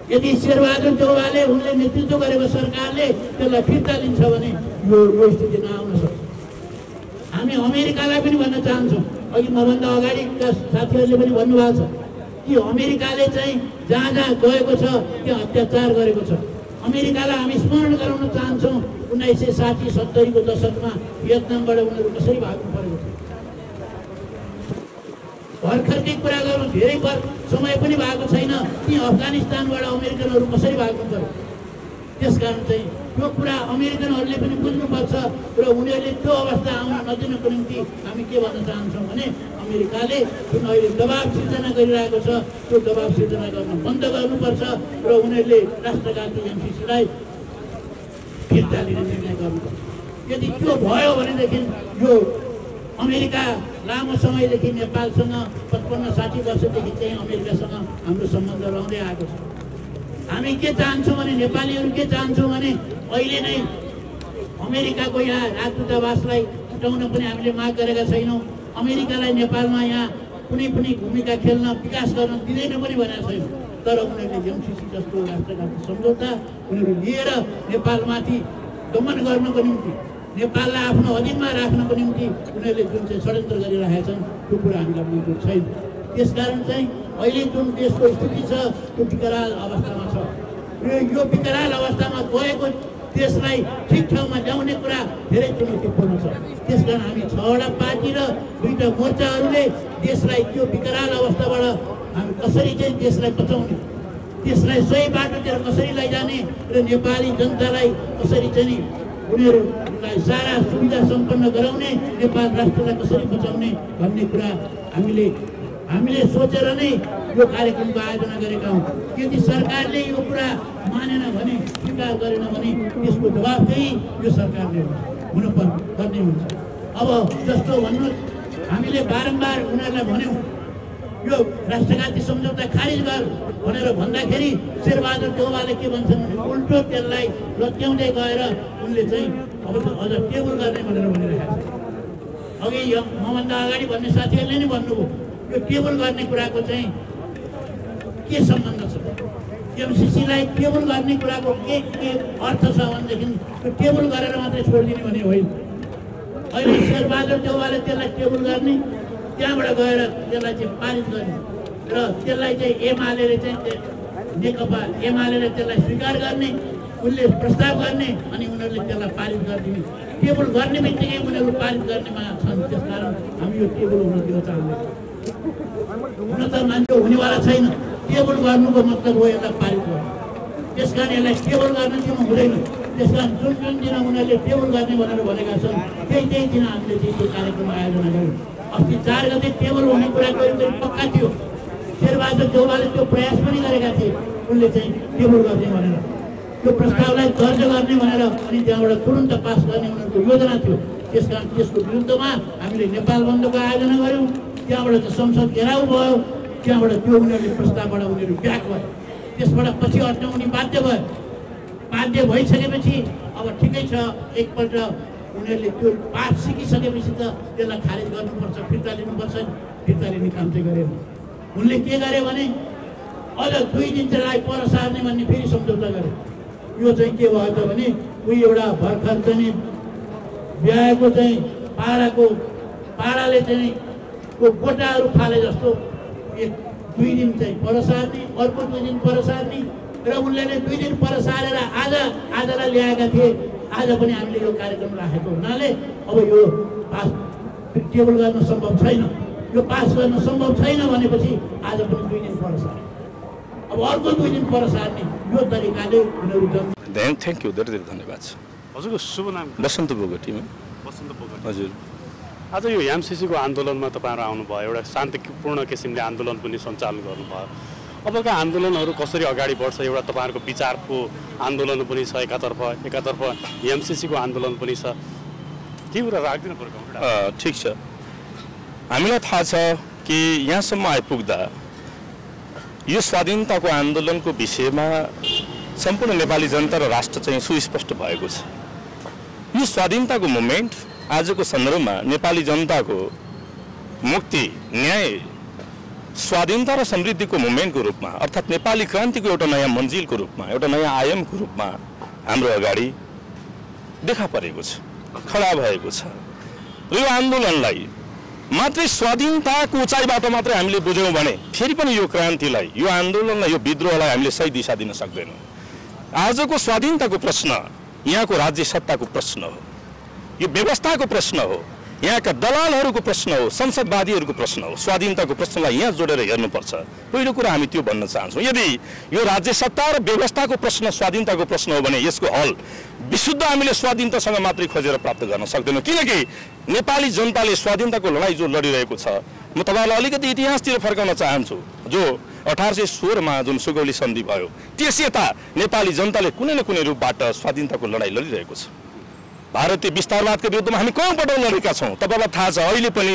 यदि शेरबहादुर देउवाले उनले नेतृत्व गरेको सरकारले त्यसलाई फिर्ता लिन्छ भने यो स्थिति नआउन सक्छ। हामी अमेरिकालाई पनि भन्न चाहन्छौँ, अघि मभन्दा अगाडिका साथीहरूले पनि भन्नुभएको छ कि अमेरिकाले चाहिँ जहाँ जहाँ गएको छ त्यहाँ अत्याचार गरेको छ। अमेरिकालाई हामी स्मरण गराउन चाहन्छौँ 1960-70 को दशकमा भियतनामबाट उनीहरू कसरी भाग्नु परेको थियो। भर्खरकै कुरा गर्नु धेरै समय पनि भएको छैन कि अफगानिस्तानबाट अमेरिकनहरू कसरी भाग्नु पर्यो। त्यसकारण चाहिँ त्यो कुरा अमेरिकनहरूले पनि बुझ्नुपर्छ र उनीहरूले त्यो अवस्था आउन नदिनको निम्ति हामी के भन्न चाहन्छौँ भने अमेरिकाले जुन अहिले दबाब सिर्जना गरिरहेको छ त्यो दबाब सिर्जना गर्न बन्द गर्नुपर्छ र उनीहरूले राष्ट्रघाती एमसीसीलाई फिर्ता लिने निर्णय गर्नुपर्छ। यदि त्यो भयो भनेदेखि यो अमेरिका लामो समयदेखि नेपालसँग 55-60 वर्षदेखि चाहिँ अमेरिकासँग हाम्रो सम्बन्ध रहँदै आएको छ। हामी के चाहन्छौँ भने नेपालीहरू के चाहन्छौँ भने अहिले नै अमेरिकाको यहाँ राजदूतावासलाई हटाउन पनि हामीले माग गरेका छैनौँ। अमेरिकालाई नेपालमा यहाँ कुनै पनि भूमिका खेल्न विकास गर्न दिँदैन पनि भनेका छैनौँ। तर उनीहरूले एमसीसी जस्तो राष्ट्रघाती सम्झौता उनीहरू लिएर नेपालमाथि दमन गर्नको निम्ति, नेपाललाई आफ्नो अधीनमा राख्नको निम्ति उनीहरूले जुन चाहिँ षड्यन्त्र गरिरहेका छन् त्यो कुरा हामीलाई मंजुर छैन। त्यसकारण चाहिँ अहिले जुन देशको स्थिति छ त्यो विकराल अवस्थामा छ र यो विकराल अवस्थामा गएको देशलाई ठिक ठाउँमा ल्याउने कुरा धेरै चुनौतीपूर्ण छ। त्यसकारण हामी 6वटा पार्टी र 2टा मोर्चाहरूले देशलाई त्यो विकराल अवस्थाबाट हामी कसरी चाहिँ देशलाई बचाउने, देशलाई सही बाटोतिर कसरी लैजाने र नेपाली जनतालाई कसरी चाहिँ उनीहरूलाई सारा सुविधा सम्पन्न गराउने, नेपाल राष्ट्रलाई कसरी बचाउने भन्ने कुरा हामीले सोचेर नै यो कार्यक्रमको आयोजना गरेका हौँ। यदि सरकारले यो कुरा मानेन भने, स्वीकार गरेन भने त्यसको जवाफदेही यो सरकारले गर्नै हुन्छ। अब जस्तो भन्नु हामीले बारम्बार उनीहरूलाई भन्यौँ यो राष्ट्रघाती सम्झौता खारिज गर भनेर भन्दाखेरि शेरबहादुर देउवाले के भन्छन् भने उल्टो त्यसलाई लत्याउँदै गएर उनले चाहिँ अब अझ टेबल गर्ने भनेर भनिरहेका छन्। अघि मभन्दा अगाडि भन्ने साथीहरूले नै भन्नुभयो यो टेबल गर्ने कुराको चाहिँ के सम्बन्ध छ, एमसीसीलाई टेबल गर्ने कुराको के अर्थ छ भनेदेखि त्यो टेबल गरेर मात्रै छोडिदिने भने होइन। अहिले शेरबहादुर देउवाले त्यसलाई टेबल गर्ने, त्यहाँबाट गएर त्यसलाई चाहिँ पारित गर्ने र त्यसलाई चाहिँ एमाले चाहिँ नेकपा एमाले त्यसलाई स्वीकार गर्ने, उनले प्रस्ताव गर्ने अनि उनीहरूले त्यसलाई पारित गरिदिने, टेबल गर्ने बित्तिकै उनीहरू पारित गर्नेमा छन्। त्यसकारण हामी यो टेबल हुन दिन चाहन्छौँ। हुन त मान्छे हुनेवाला छैन, टेबल गर्नुको मतलब हो यसलाई पारित गर्नु। त्यसकारण यसलाई टेबल गर्न दिनु हुँदैन। त्यसकारण जुन दिन उनीहरूले टेबल गर्ने भनेर भनेका छन् त्यही दिन हामीले चाहिँ त्यो कार्यक्रम आयोजना गऱ्यौँ। अस्ति 4 गते टेबल हुने कुरा गरी पक्का थियो। शेरबहादुर देउवाले त्यो प्रयास पनि गरेका थिए, उनले चाहिँ टेबल गर्ने भनेर, त्यो प्रस्तावलाई दर्ज गर्ने भनेर, अनि त्यहाँबाट तुरुन्त पास गर्ने उनीहरूको योजना थियो। त्यसकारण त्यसको विरुद्धमा हामीले नेपाल बन्दको आयोजना गऱ्यौँ। त्यहाँबाट चाहिँ संसद घेराउ भयो, त्यहाँबाट त्यो उनीहरूले प्रस्तावबाट उनीहरू ब्याक भयो। त्यसबाट पछि हट्न उनी बाध्य भयो। बाध्य भइसकेपछि अब ठिकै छ, एकपल्ट उनीहरूले त्यो पाठ सिकिसकेपछि त त्यसलाई खारेज गर्नुपर्छ, फिर्ता लिनुपर्छ। फिर्ता लिने काम चाहिँ गरेन। उनले के गरे भने अझ 2 दिन चाहिँ पर सार्ने भन्ने फेरि सम्झौता गरे। यो चाहिँ के भयो त भने उही एउटा भर्खर चाहिँ ब्याएको चाहिँ पाडाले चाहिँ त्यो गोटाहरू फाले जस्तो 2 दिन चाहिँ पर सार्ने, अर्को 2 दिन पर सार्ने, र उनले नै 2 दिन पर सारेर आजलाई ल्याएका थिए। आज पनि हामीले यो कार्यक्रम राखेको हुनाले अब यो पास टेबल गर्न सम्भव छैन, यो पास गर्न सम्भव छैन भनेपछि आज पनि 2 दिन पर सार्ने, अब अर्को 2 दिन पर सार्ने, यो तरिकाले उनीहरू थ्याङ्क यू, धेरै धेरै धन्यवाद छ। हजुरको शुभ नाम? बसन्त बोगटी। बसन्त बोगटी। हजुर, आज यो एमसीसीको आन्दोलनमा तपाईँहरू आउनुभयो, एउटा शान्तिपूर्ण किसिमले आन्दोलन पनि सञ्चालन गर्नुभयो। अबका आन्दोलनहरू कसरी अगाडि बढ्छ? एउटा तपाईँहरूको विचारको आन्दोलन पनि छ एकातर्फ एमसीसीको आन्दोलन पनि छ, के कुरा राख्दिन पर्छ? ठिक छ, हामीलाई थाहा छ कि यहाँसम्म आइपुग्दा यो स्वाधीनताको आन्दोलनको विषयमा सम्पूर्ण नेपाली जनता र राष्ट्र चाहिँ सुस्पष्ट भएको छ। यो स्वाधीनताको मुभमेन्ट आजको सन्दर्भमा नेपाली जनताको मुक्ति, न्याय, स्वाधीनता र समृद्धिको मुभमेन्टको रूपमा, अर्थात् नेपाली क्रान्तिको एउटा नयाँ मन्जिलको रूपमा, एउटा नयाँ आयामको रूपमा हाम्रो अगाडि देखा परेको छ, खडा भएको छ। र यो आन्दोलनलाई मात्रै स्वाधीनताको उचाइबाट मात्रै हामीले बुझ्यौँ भने फेरि पनि यो क्रान्तिलाई, यो आन्दोलनलाई, यो विद्रोहलाई हामीले सही दिशा दिन सक्दैनौँ। आजको स्वाधीनताको प्रश्न यहाँको राज्य सत्ताको प्रश्न हो, यो व्यवस्थाको प्रश्न हो, यहाँका दलालहरूको प्रश्न हो, संसदवादीहरूको प्रश्न हो। स्वाधीनताको प्रश्नलाई यहाँ जोडेर हेर्नुपर्छ। पहिलो कुरा हामी त्यो भन्न चाहन्छौँ। यदि यो राज्य सत्ता र व्यवस्थाको प्रश्न स्वाधीनताको प्रश्न हो भने यसको हल विशुद्ध हामीले स्वाधीनतासँग मात्रै खोजेर प्राप्त गर्न सक्दैनौँ, किनकि नेपाली जनताले स्वाधीनताको लडाइँ जो लडिरहेको छ, म तपाईँलाई अलिकति इतिहासतिर फर्काउन चाहन्छु। जो 1816 मा जुन सुगौली सन्धि भयो, त्यस यता नेपाली जनताले कुनै न कुनै रूपबाट स्वाधीनताको लडाइँ लडिरहेको छ। भारतीय विस्तारवादको विरुद्धमा हामी कौँ पटक लडेका छौँ? तपाईँलाई थाहा छ, अहिले पनि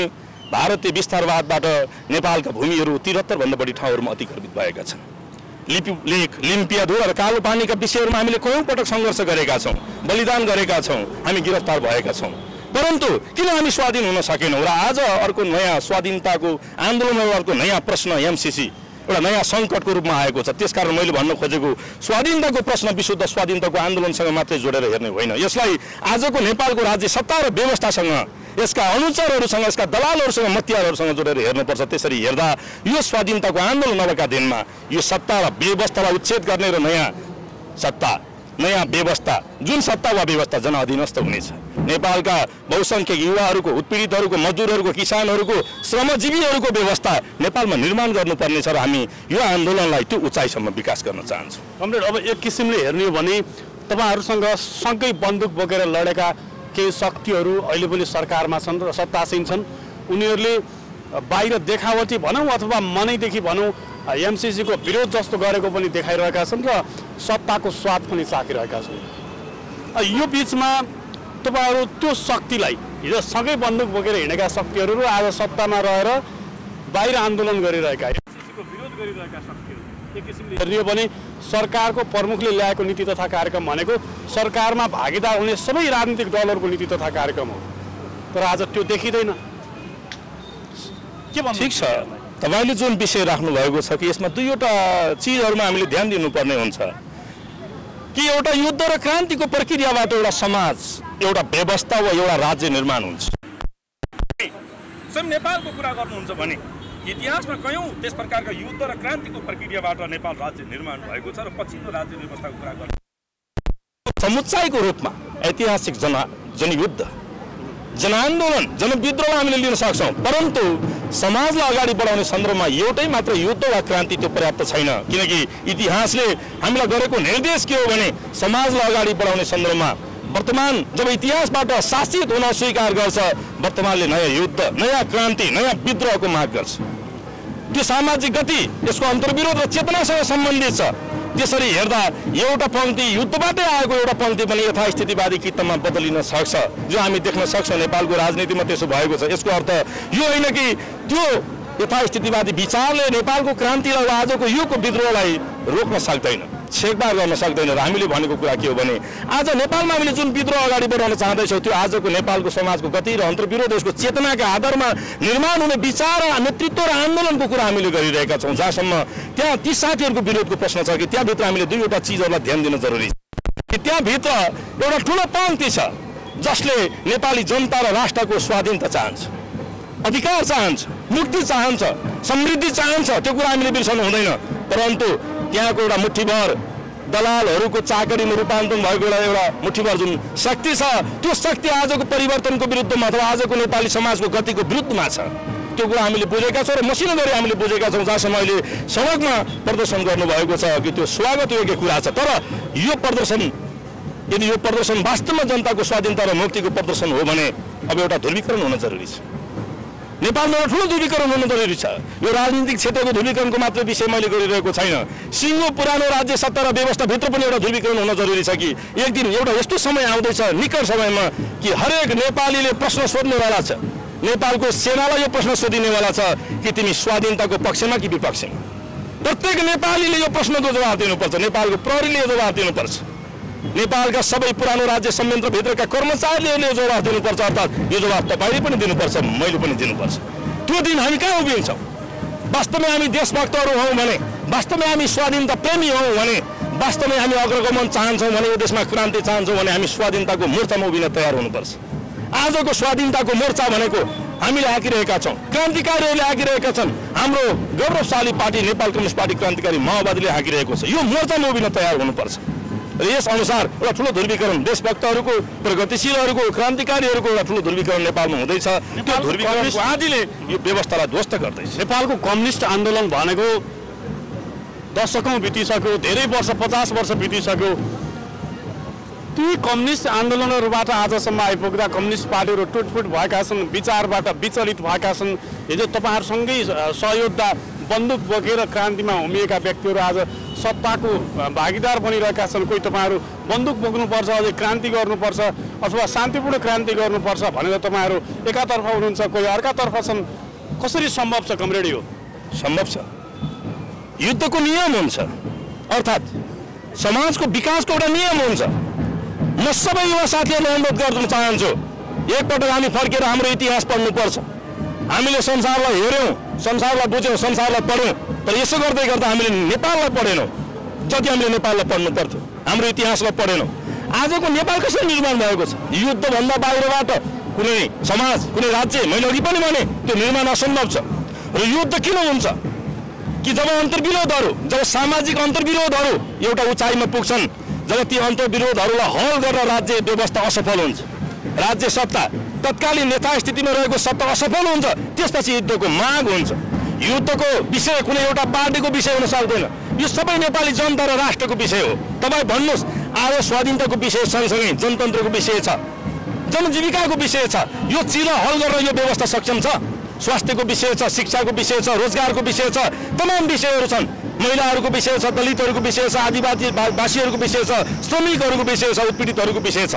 भारतीय विस्तारवादबाट नेपालका भूमिहरू 73 भन्दा बढी ठाउँहरूमा अतिक्रमित भएका छन्। लेक, लिम्पियाधुरा र कालो पानीका विषयहरूमा हामीले कयौँ पटक सङ्घर्ष गरेका छौँ, बलिदान गरेका छौँ, हामी गिरफ्तार भएका छौँ। परन्तु किन हामी स्वाधीन हुन सकेनौँ? र आज अर्को नयाँ स्वाधीनताको आन्दोलनमा अर्को नयाँ प्रश्न एमसीसी एउटा नयाँ सङ्कटको रूपमा आएको छ। त्यसकारण मैले भन्न खोजेको स्वाधीनताको प्रश्न विशुद्ध स्वाधीनताको आन्दोलनसँग मात्रै जोडेर हेर्ने होइन, यसलाई आजको नेपालको राज्य सत्ता र व्यवस्थासँग, यसका अनुचरहरूसँग, यसका दलालहरूसँग, मतियारहरूसँग जोडेर हेर्नुपर्छ। त्यसरी हेर्दा यो स्वाधीनताको आन्दोलन अबका दिनमा यो सत्ता र व्यवस्थालाई उच्छेद गर्ने र नयाँ सत्ता, नयाँ व्यवस्था, जुन सत्ता वा व्यवस्था जनअधीनस्थ हुनेछ, नेपालका बहुसङ्ख्यक युवाहरूको, उत्पीडितहरूको, मजदुरहरूको, किसानहरूको, श्रमजीवीहरूको व्यवस्था नेपालमा निर्माण गर्नुपर्नेछ र हामी यो आन्दोलनलाई त्यो उचाइसम्म विकास गर्न चाहन्छौँ। कमरेड, अब एक किसिमले हेर्ने हो भने तपाईँहरूसँग सँगै बन्दुक बोकेर लडेका केही शक्तिहरू अहिले पनि सरकारमा छन् र सत्तासीन छन्। उनीहरूले बाहिर देखावटी भनौँ अथवा मनैदेखि भनौँ एमसीसीको विरोध जस्तो गरेको पनि देखाइरहेका छन् र सत्ताको स्वाद पनि चाखिरहेका छन्। यो बिचमा तपाईँहरू त्यो शक्तिलाई, हिजो सँगै बन्दुक बोकेर हिँडेका शक्तिहरू र आज सत्तामा रहेर बाहिर आन्दोलन गरिरहेका, एमसीसीको विरोध गरिरहेका शक्तिहरू, एक किसिमले हेर्ने हो भने सरकारको प्रमुखले ल्याएको नीति तथा कार्यक्रम भनेको सरकारमा भागीदार हुने सबै राजनीतिक दलहरूको नीति तथा कार्यक्रम हो, तर आज त्यो देखिँदैन। के भन्नु? ठिक छ, तपाईँले जुन विषय राख्नु भएको छ कि यसमा दुईवटा चिजहरूमा हामीले ध्यान दिनुपर्ने हुन्छ कि एउटा युद्ध र क्रान्तिको प्रक्रियाबाट एउटा समाज, एउटा व्यवस्था वा एउटा राज्य निर्माण हुन्छ। स्वयं नेपालको कुरा गर्नुहुन्छ भने इतिहासमा कयौँ त्यस प्रकारका युद्ध र क्रान्तिको प्रक्रियाबाट नेपाल राज्य निर्माण भएको छ र पछिल्लो राज्य व्यवस्थाको कुरा गर्नु समुच्चायको रूपमा ऐतिहासिक जनयुद्ध, जनआन्दोलन, जनविद्रोह हामीले लिन सक्छौँ, परन्तु समाजलाई अगाडि बढाउने सन्दर्भमा एउटै मात्र युद्ध वा क्रान्ति त्यो पर्याप्त छैन, किनकि इतिहासले हामीलाई गरेको निर्देश के हो भने समाजलाई अगाडि बढाउने सन्दर्भमा वर्तमान जब इतिहासबाट शासित हुन स्वीकार गर्छ, वर्तमानले नयाँ युद्ध, नयाँ क्रान्ति, नयाँ विद्रोहको माग गर्छ। त्यो सामाजिक गति यसको अन्तर्विरोध र चेतनासँग सम्बन्धित छ। त्यसरी हेर्दा एउटा पङ्क्ति युद्धबाटै आएको एउटा पङ्क्ति पनि यथास्थितिवादी कित्तमा बदलिन सक्छ, जो हामी देख्न सक्छौँ नेपालको राजनीतिमा त्यसो भएको छ। यसको अर्थ यो होइन कि त्यो यथास्थितिवादी विचारले नेपालको क्रान्तिलाई वा आजको युगको विद्रोहलाई रोक्न सक्दैन, छेकबार गर्न सक्दैन। र हामीले भनेको कुरा के हो भने आज नेपालमा हामीले जुन विद्रोह अगाडि बढाउन चाहँदैछौँ त्यो आजको नेपालको समाजको गति र अन्तर्विरोध यसको चेतनाका आधारमा निर्माण हुने विचार नेतृत्व र आन्दोलनको कुरा हामीले गरिरहेका छौँ। जहाँसम्म त्यहाँ ती साथीहरूको विरोधको प्रश्न छ कि त्यहाँभित्र हामीले दुईवटा चिजहरूलाई ध्यान दिन जरुरी छ कि त्यहाँभित्र एउटा ठुलो पङ्क्ति छ जसले नेपाली जनता र राष्ट्रको स्वाधीनता चाहन्छ, अधिकार चाहन्छ, मुक्ति चाहन्छ, समृद्धि चाहन्छ। त्यो कुरा हामीले बिर्सनु हुँदैन। परन्तु त्यहाँको एउटा मुठीभर दलालहरूको चाकरीमा रूपान्तरण भएको एउटा मुठीभर जुन शक्ति छ, त्यो शक्ति आजको परिवर्तनको विरुद्धमा अथवा आजको नेपाली समाजको गतिको विरुद्धमा छ। त्यो कुरा हामीले बुझेका छौँ र मसिनो गरी हामीले बुझेका छौँ। जहाँसम्म अहिले सडकमा प्रदर्शन गर्नुभएको छ कि त्यो स्वागत योग्य कुरा छ। तर यो प्रदर्शन यदि यो प्रदर्शन वास्तवमा जनताको स्वाधीनता र मुक्तिको प्रदर्शन हो भने अब एउटा ध्रुवीकरण हुन जरुरी छ। नेपालमा एउटा ठुलो ध्रुवीकरण हुन जरुरी छ। यो राजनीतिक क्षेत्रको ध्रुवीकरणको मात्र विषय मैले गरिरहेको छैन। सिङ्गो पुरानो राज्य सत्ता र व्यवस्थाभित्र पनि एउटा ध्रुवीकरण हुन जरुरी छ कि एक दिन एउटा यस्तो समय आउँदैछ निकट समयमा कि हरेक नेपालीले प्रश्न सोध्नेवाला छ, नेपालको सेनालाई यो प्रश्न सोधिनेवाला छ कि तिमी स्वाधीनताको पक्षमा कि विपक्षमा। प्रत्येक नेपालीले यो प्रश्नको जवाब दिनुपर्छ। नेपालको प्रहरीले यो जवाब दिनुपर्छ, नेपालका सबै पुरानो राज्य संयन्त्रभित्रका कर्मचारीहरूले यो जवाब दिनुपर्छ। अर्थात् यो जवाब तपाईँले पनि दिनुपर्छ, मैले पनि दिनुपर्छ। त्यो दिन हामी कहाँ उभिन्छौँ? वास्तवमै हामी देशभक्तहरू हौँ भने, वास्तवमै हामी स्वाधीनता प्रेमी हौँ भने, वास्तवमै हामी अग्रगमन चाहन्छौँ भने, यो देशमा क्रान्ति चाहन्छौँ भने हामी स्वाधीनताको मोर्चामा उभिन तयार हुनुपर्छ। आजको स्वाधीनताको मोर्चा भनेको हामीले हाकिरहेका छौँ, क्रान्तिकारीहरूले हाकिरहेका छन्। हाम्रो गौरवशाली पार्टी नेपाल कम्युनिस्ट पार्टी क्रान्तिकारी माओवादीले हाकिरहेको छ। यो मोर्चामा उभिन तयार हुनुपर्छ। र यस अनुसार एउटा ठुलो ध्रुवीकरण देशभक्तहरूको, प्रगतिशीलहरूको, क्रान्तिकारीहरूको एउटा ठुलो ध्रुवीकरण नेपालमा हुँदैछ। त्यो ध्रुवीकरणको आदिले यो व्यवस्थालाई ध्वस्त गर्दैछ। नेपालको कम्युनिस्ट आन्दोलन भनेको दशकौँ बितिसक्यो, धेरै वर्ष 50 वर्ष बितिसक्यो। ती कम्युनिस्ट आन्दोलनहरूबाट आजसम्म आइपुग्दा कम्युनिस्ट पार्टीहरू टुटफुट भएका छन्, विचारबाट विचलित भएका छन्। हिजो तपाईँहरूसँगै सहयोद्धा बन्दुक बोकेर क्रान्तिमा होमिएका व्यक्तिहरू आज सत्ताको भागीदार बनिरहेका छन्। कोही तपाईँहरू बन्दुक बोक्नुपर्छ, अझै क्रान्ति गर्नुपर्छ अथवा शान्तिपूर्ण क्रान्ति गर्नुपर्छ भनेर तपाईँहरू एकातर्फ हुनुहुन्छ, कोही अर्कातर्फ छन्। कसरी सम्भव छ कमरेड? यो सम्भव छ। युद्धको नियम हुन्छ, अर्थात् समाजको विकासको एउटा नियम हुन्छ। म सबै युवा साथीहरूलाई अनुरोध गर्न चाहन्छु, एकपटक हामी फर्केर हाम्रो इतिहास पढ्नुपर्छ। हामीले संसारलाई हेऱ्यौँ, संसारलाई बुझ्यौँ, संसारलाई पढ्यौँ, तर यसो गर्दै गर्दा हामीले नेपाललाई पढेनौँ जति हामीले नेपाललाई पढ्नु पर्थ्यो, हाम्रो इतिहासलाई पढेनौँ। आजको नेपाल कसरी निर्माण भएको छ? युद्धभन्दा बाहिरबाट कुनै समाज, कुनै राज्य, मैले अघि पनि भने त्यो निर्माण असम्भव छ। र युद्ध किन हुन्छ कि जब अन्तर्विरोधहरू, जब सामाजिक अन्तर्विरोधहरू एउटा उचाइमा पुग्छन्, जब ती अन्तर्विरोधहरूलाई हल गरेर राज्य व्यवस्था असफल हुन्छ, राज्य सत्ता तत्कालीन यथास्थितिमा रहेको सत्ता असफल हुन्छ, त्यसपछि युद्धको माग हुन्छ। युद्धको विषय कुनै एउटा पार्टीको विषय हुन सक्दैन, यो सबै नेपाली जनता र राष्ट्रको विषय हो। तपाईँ भन्नुहोस्, आज स्वाधीनताको विषय सँगसँगै जनतन्त्रको विषय छ, जनजीविकाको विषय छ। यो चिज हल गरेर यो व्यवस्था सक्षम छ। स्वास्थ्यको विषय छ, शिक्षाको विषय छ, रोजगारको विषय छ, तमाम विषयहरू छन्। महिलाहरूको विषय छ, दलितहरूको विषय छ, आदिवासीहरूको विषय छ, श्रमिकहरूको विषय छ, उत्पीडितहरूको विषय छ।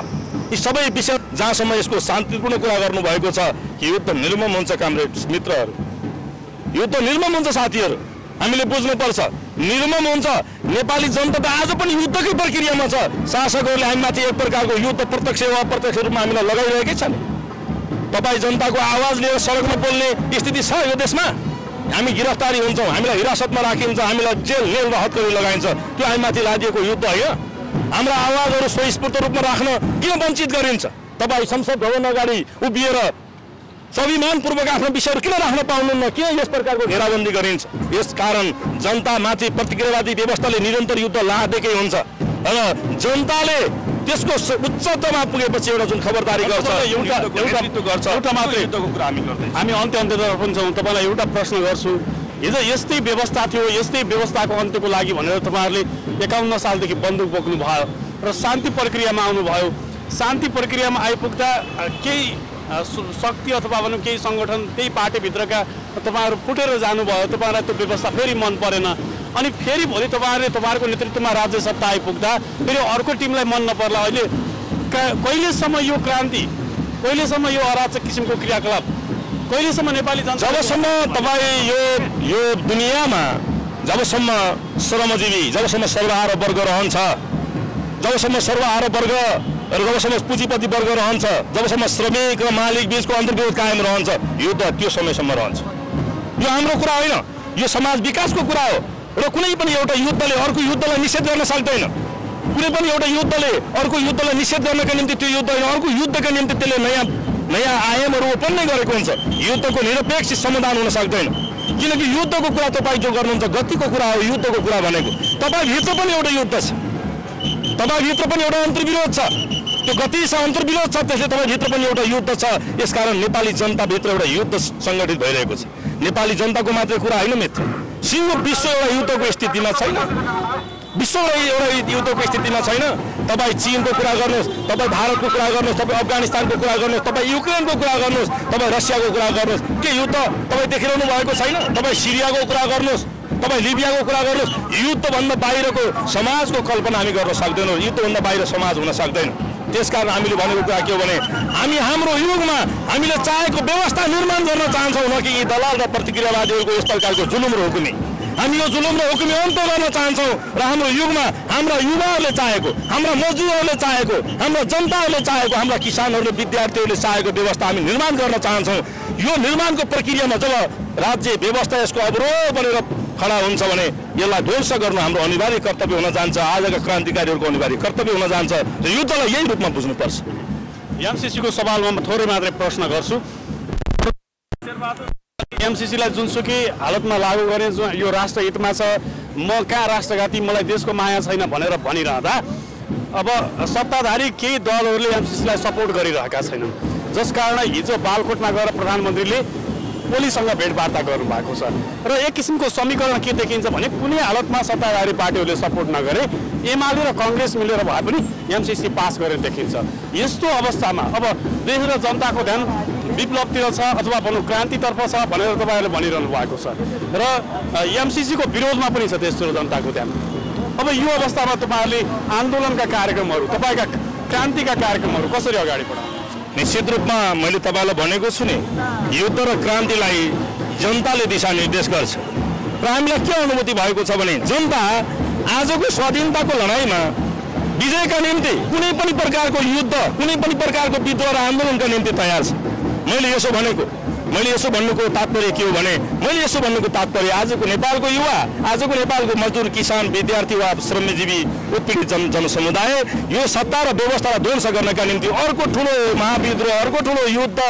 यी सबै विषय जहाँसम्म यसको शान्तिपूर्ण कुरा गर्नुभएको छ कि युद्ध निर्मम हुन्छ। कामरेड मित्रहरू, युद्ध निर्मम हुन्छ। साथीहरू, हामीले बुझ्नुपर्छ, निर्मम हुन्छ। नेपाली जनता त आज पनि युद्धकै प्रक्रियामा छ। शासकहरूले हामीमाथि एक प्रकारको युद्ध प्रत्यक्ष वा अप्रत्यक्ष रूपमा हामीलाई लगाइरहेकै छन्। तपाईँ जनताको आवाज लिएर सडकमा बोल्ने स्थिति छ यो देशमा। हामी गिरफ्तारी हुन्छौँ, हामीलाई हिरासतमा राखिन्छ, हामीलाई जेल नेल र हत्करी लगाइन्छ। त्यो हामीमाथि लादिएको युद्ध होइन। हाम्रा आवाजहरू स्वस्फूर्त रूपमा राख्न किन वञ्चित गरिन्छ? तपाईँ संसद भवन अगाडि उभिएर स्वाभिमानपूर्वक आफ्नो विषयहरू किन राख्न पाउनुहुन्न? किन यस प्रकारको घेराबन्दी गरिन्छ? यसकारण जनतामाथि प्रतिक्रियावादी व्यवस्थाले निरन्तर युद्ध लादेकै हुन्छ र जनताले त्यसको उच्चतामा पुगेपछि एउटा जुन खबरदारी गर्छ, एउटा मात्रै युद्धको कुरा हामी गर्दै हामी अन्त्यतर्फ पनि छौँ। तपाईँलाई एउटा प्रश्न गर्छु, हिजो यस्तै व्यवस्था थियो, यस्तै व्यवस्थाको अन्त्यको लागि भनेर तपाईँहरूले 51 सालदेखि बन्दुक बोक्नु भयो र शान्ति प्रक्रियामा आउनुभयो। शान्ति प्रक्रियामा आइपुग्दा केही शक्ति अथवा भनौँ केही सङ्गठन त्यही पार्टीभित्रका तपाईँहरू फुटेर जानुभयो, तपाईँहरूलाई त्यो व्यवस्था फेरि मन परेन, अनि फेरि भोलि तपाईँहरूले तपाईँहरूको नेतृत्वमा राज्य सत्ता आइपुग्दा फेरि अर्को टिमलाई मन नपर्ला। अहिले कहिलेसम्म यो क्रान्ति, कहिलेसम्म यो अराजक किसिमको क्रियाकलाप, कहिलेसम्म नेपाली जनता, जबसम्म तपाईँ यो दुनियाँमा जबसम्म श्रमजीवी, जबसम्म सर्वहारा वर्ग रहन्छ, जबसम्म सर्वहारा वर्ग र जबसम्म पुँजीपति वर्ग रहन्छ, जबसम्म श्रमिक र मालिक बीचको अन्तर्विरोध कायम रहन्छ, युद्ध त्यो समयसम्म रहन्छ। यो हाम्रो कुरा होइन, यो समाज विकासको कुरा हो र कुनै पनि एउटा युद्धले अर्को युद्धलाई निषेध गर्न सक्दैन। कुनै पनि एउटा युद्धले अर्को युद्धलाई निषेध गर्नका निम्ति त्यो युद्ध अर्को युद्धका निम्ति त्यसले नयाँ आयामहरू उत्पन्न गरेको हुन्छ। युद्धको निरपेक्ष समाधान हुन सक्दैन, किनकि युद्धको कुरा तपाईँ जो गर्नुहुन्छ गतिको कुरा हो। युद्धको कुरा भनेको तपाईँभित्र पनि एउटा युद्ध छ, तपाईँभित्र पनि एउटा अन्तर्विरोध छ, त्यो गति छ, अन्तर्विरोध छ, त्यसले तपाईँभित्र पनि एउटा युद्ध छ। यसकारण नेपाली जनताभित्र एउटा युद्ध सङ्गठित भइरहेको छ। नेपाली जनताको मात्रै कुरा होइन मित्र, सिङ्गो विश्व एउटा युद्धको स्थितिमा छैन, विश्व एउटा युद्धको स्थितिमा छैन। तपाईँ चीनको कुरा गर्नुहोस्, तपाईँ भारतको कुरा गर्नुहोस्, तपाईँ अफगानिस्तानको कुरा गर्नुहोस्, तपाईँ युक्रेनको कुरा गर्नुहोस्, तपाईँ रसियाको कुरा गर्नुहोस्, के युद्ध तपाईँ देखिरहनु भएको छैन? तपाईँ सिरियाको कुरा गर्नुहोस्, तपाईँ लिबियाको कुरा गर्नुहोस्। युद्धभन्दा बाहिरको समाजको कल्पना हामी गर्न सक्दैनौँ, युद्धभन्दा बाहिर समाज हुन सक्दैन। त्यसकारण हामीले भनेको कुरा के हो भने हामी हाम्रो युगमा हामीले चाहेको व्यवस्था निर्माण गर्न चाहन्छौँ, न कि यी दलाल र प्रतिक्रियावादीहरूको यस प्रकारको जुलुम र हुकुमी। हामी यो जुलुम र हुकुमी अन्त गर्न चाहन्छौँ र हाम्रो युगमा हाम्रा युवाहरूले चाहेको, हाम्रा मजदुरहरूले चाहेको, हाम्रा जनताहरूले चाहेको, हाम्रा किसानहरूले, विद्यार्थीहरूले चाहेको व्यवस्था हामी निर्माण गर्न चाहन्छौँ। यो निर्माणको प्रक्रियामा जब राज्य व्यवस्था यसको अवरोध बनेर खडा हुन्छ भने यसलाई ध्वंस गर्नु हाम्रो अनिवार्य कर्तव्य हुन जान्छ, आजका क्रान्तिकारीहरूको अनिवार्य कर्तव्य हुन जान्छ र युद्धलाई यही रूपमा बुझ्नुपर्छ। एमसिसीको सवालमा म थोरै मात्रै प्रश्न गर्छु। एमसिसीलाई जुनसुकै हालतमा लागू गर्ने यो राष्ट्र हितमा छ, म कहाँ राष्ट्रघाती, मलाई देशको माया छैन भनेर भनिरहँदा अब सत्ताधारी केही दलहरूले एमसिसीलाई सपोर्ट गरिरहेका छैनन्, जसकारण हिजो बालकोटमा गएर प्रधानमन्त्रीले ओलीसँग भेटवार्ता गर्नुभएको छ र एक किसिमको समीकरण के देखिन्छ भने कुनै हालतमा सत्ताधारी पार्टीहरूले सपोर्ट नगरे एमाले र कङ्ग्रेस मिलेर भए पनि एमसिसी पास गरेर देखिन्छ। यस्तो अवस्थामा अब देश र जनताको ध्यान विप्लवतिर छ अथवा भनौँ क्रान्तितर्फ छ भनेर तपाईँहरूले भनिरहनु भएको छ र एमसिसीको विरोधमा पनि छ देश र जनताको ध्यान। अब यो अवस्थामा तपाईँहरूले आन्दोलनका कार्यक्रमहरू, तपाईँका क्रान्तिका कार्यक्रमहरू कसरी अगाडि बढाउनु? निश्चित रूपमा मैले तपाईँलाई भनेको छु नि, युद्ध र क्रान्तिलाई जनताले दिशानिर्देश गर्छ र हामीलाई के अनुभूति भएको छ भने जनता आजको स्वाधीनताको लडाइँमा विजयका निम्ति कुनै पनि प्रकारको युद्ध, कुनै पनि प्रकारको विद्रोह र आन्दोलनका निम्ति तयार छ। मैले यसो भन्नुको तात्पर्य के हो भने मैले यसो भन्नुको तात्पर्य आजको नेपालको युवा, आजको नेपालको मजदुर, किसान, विद्यार्थी वा श्रमजीवी उत्पीडित जनसमुदाय यो सत्ता र व्यवस्थालाई ध्वंस गर्नका निम्ति अर्को ठुलो महाविद्रोह, अर्को ठुलो युद्ध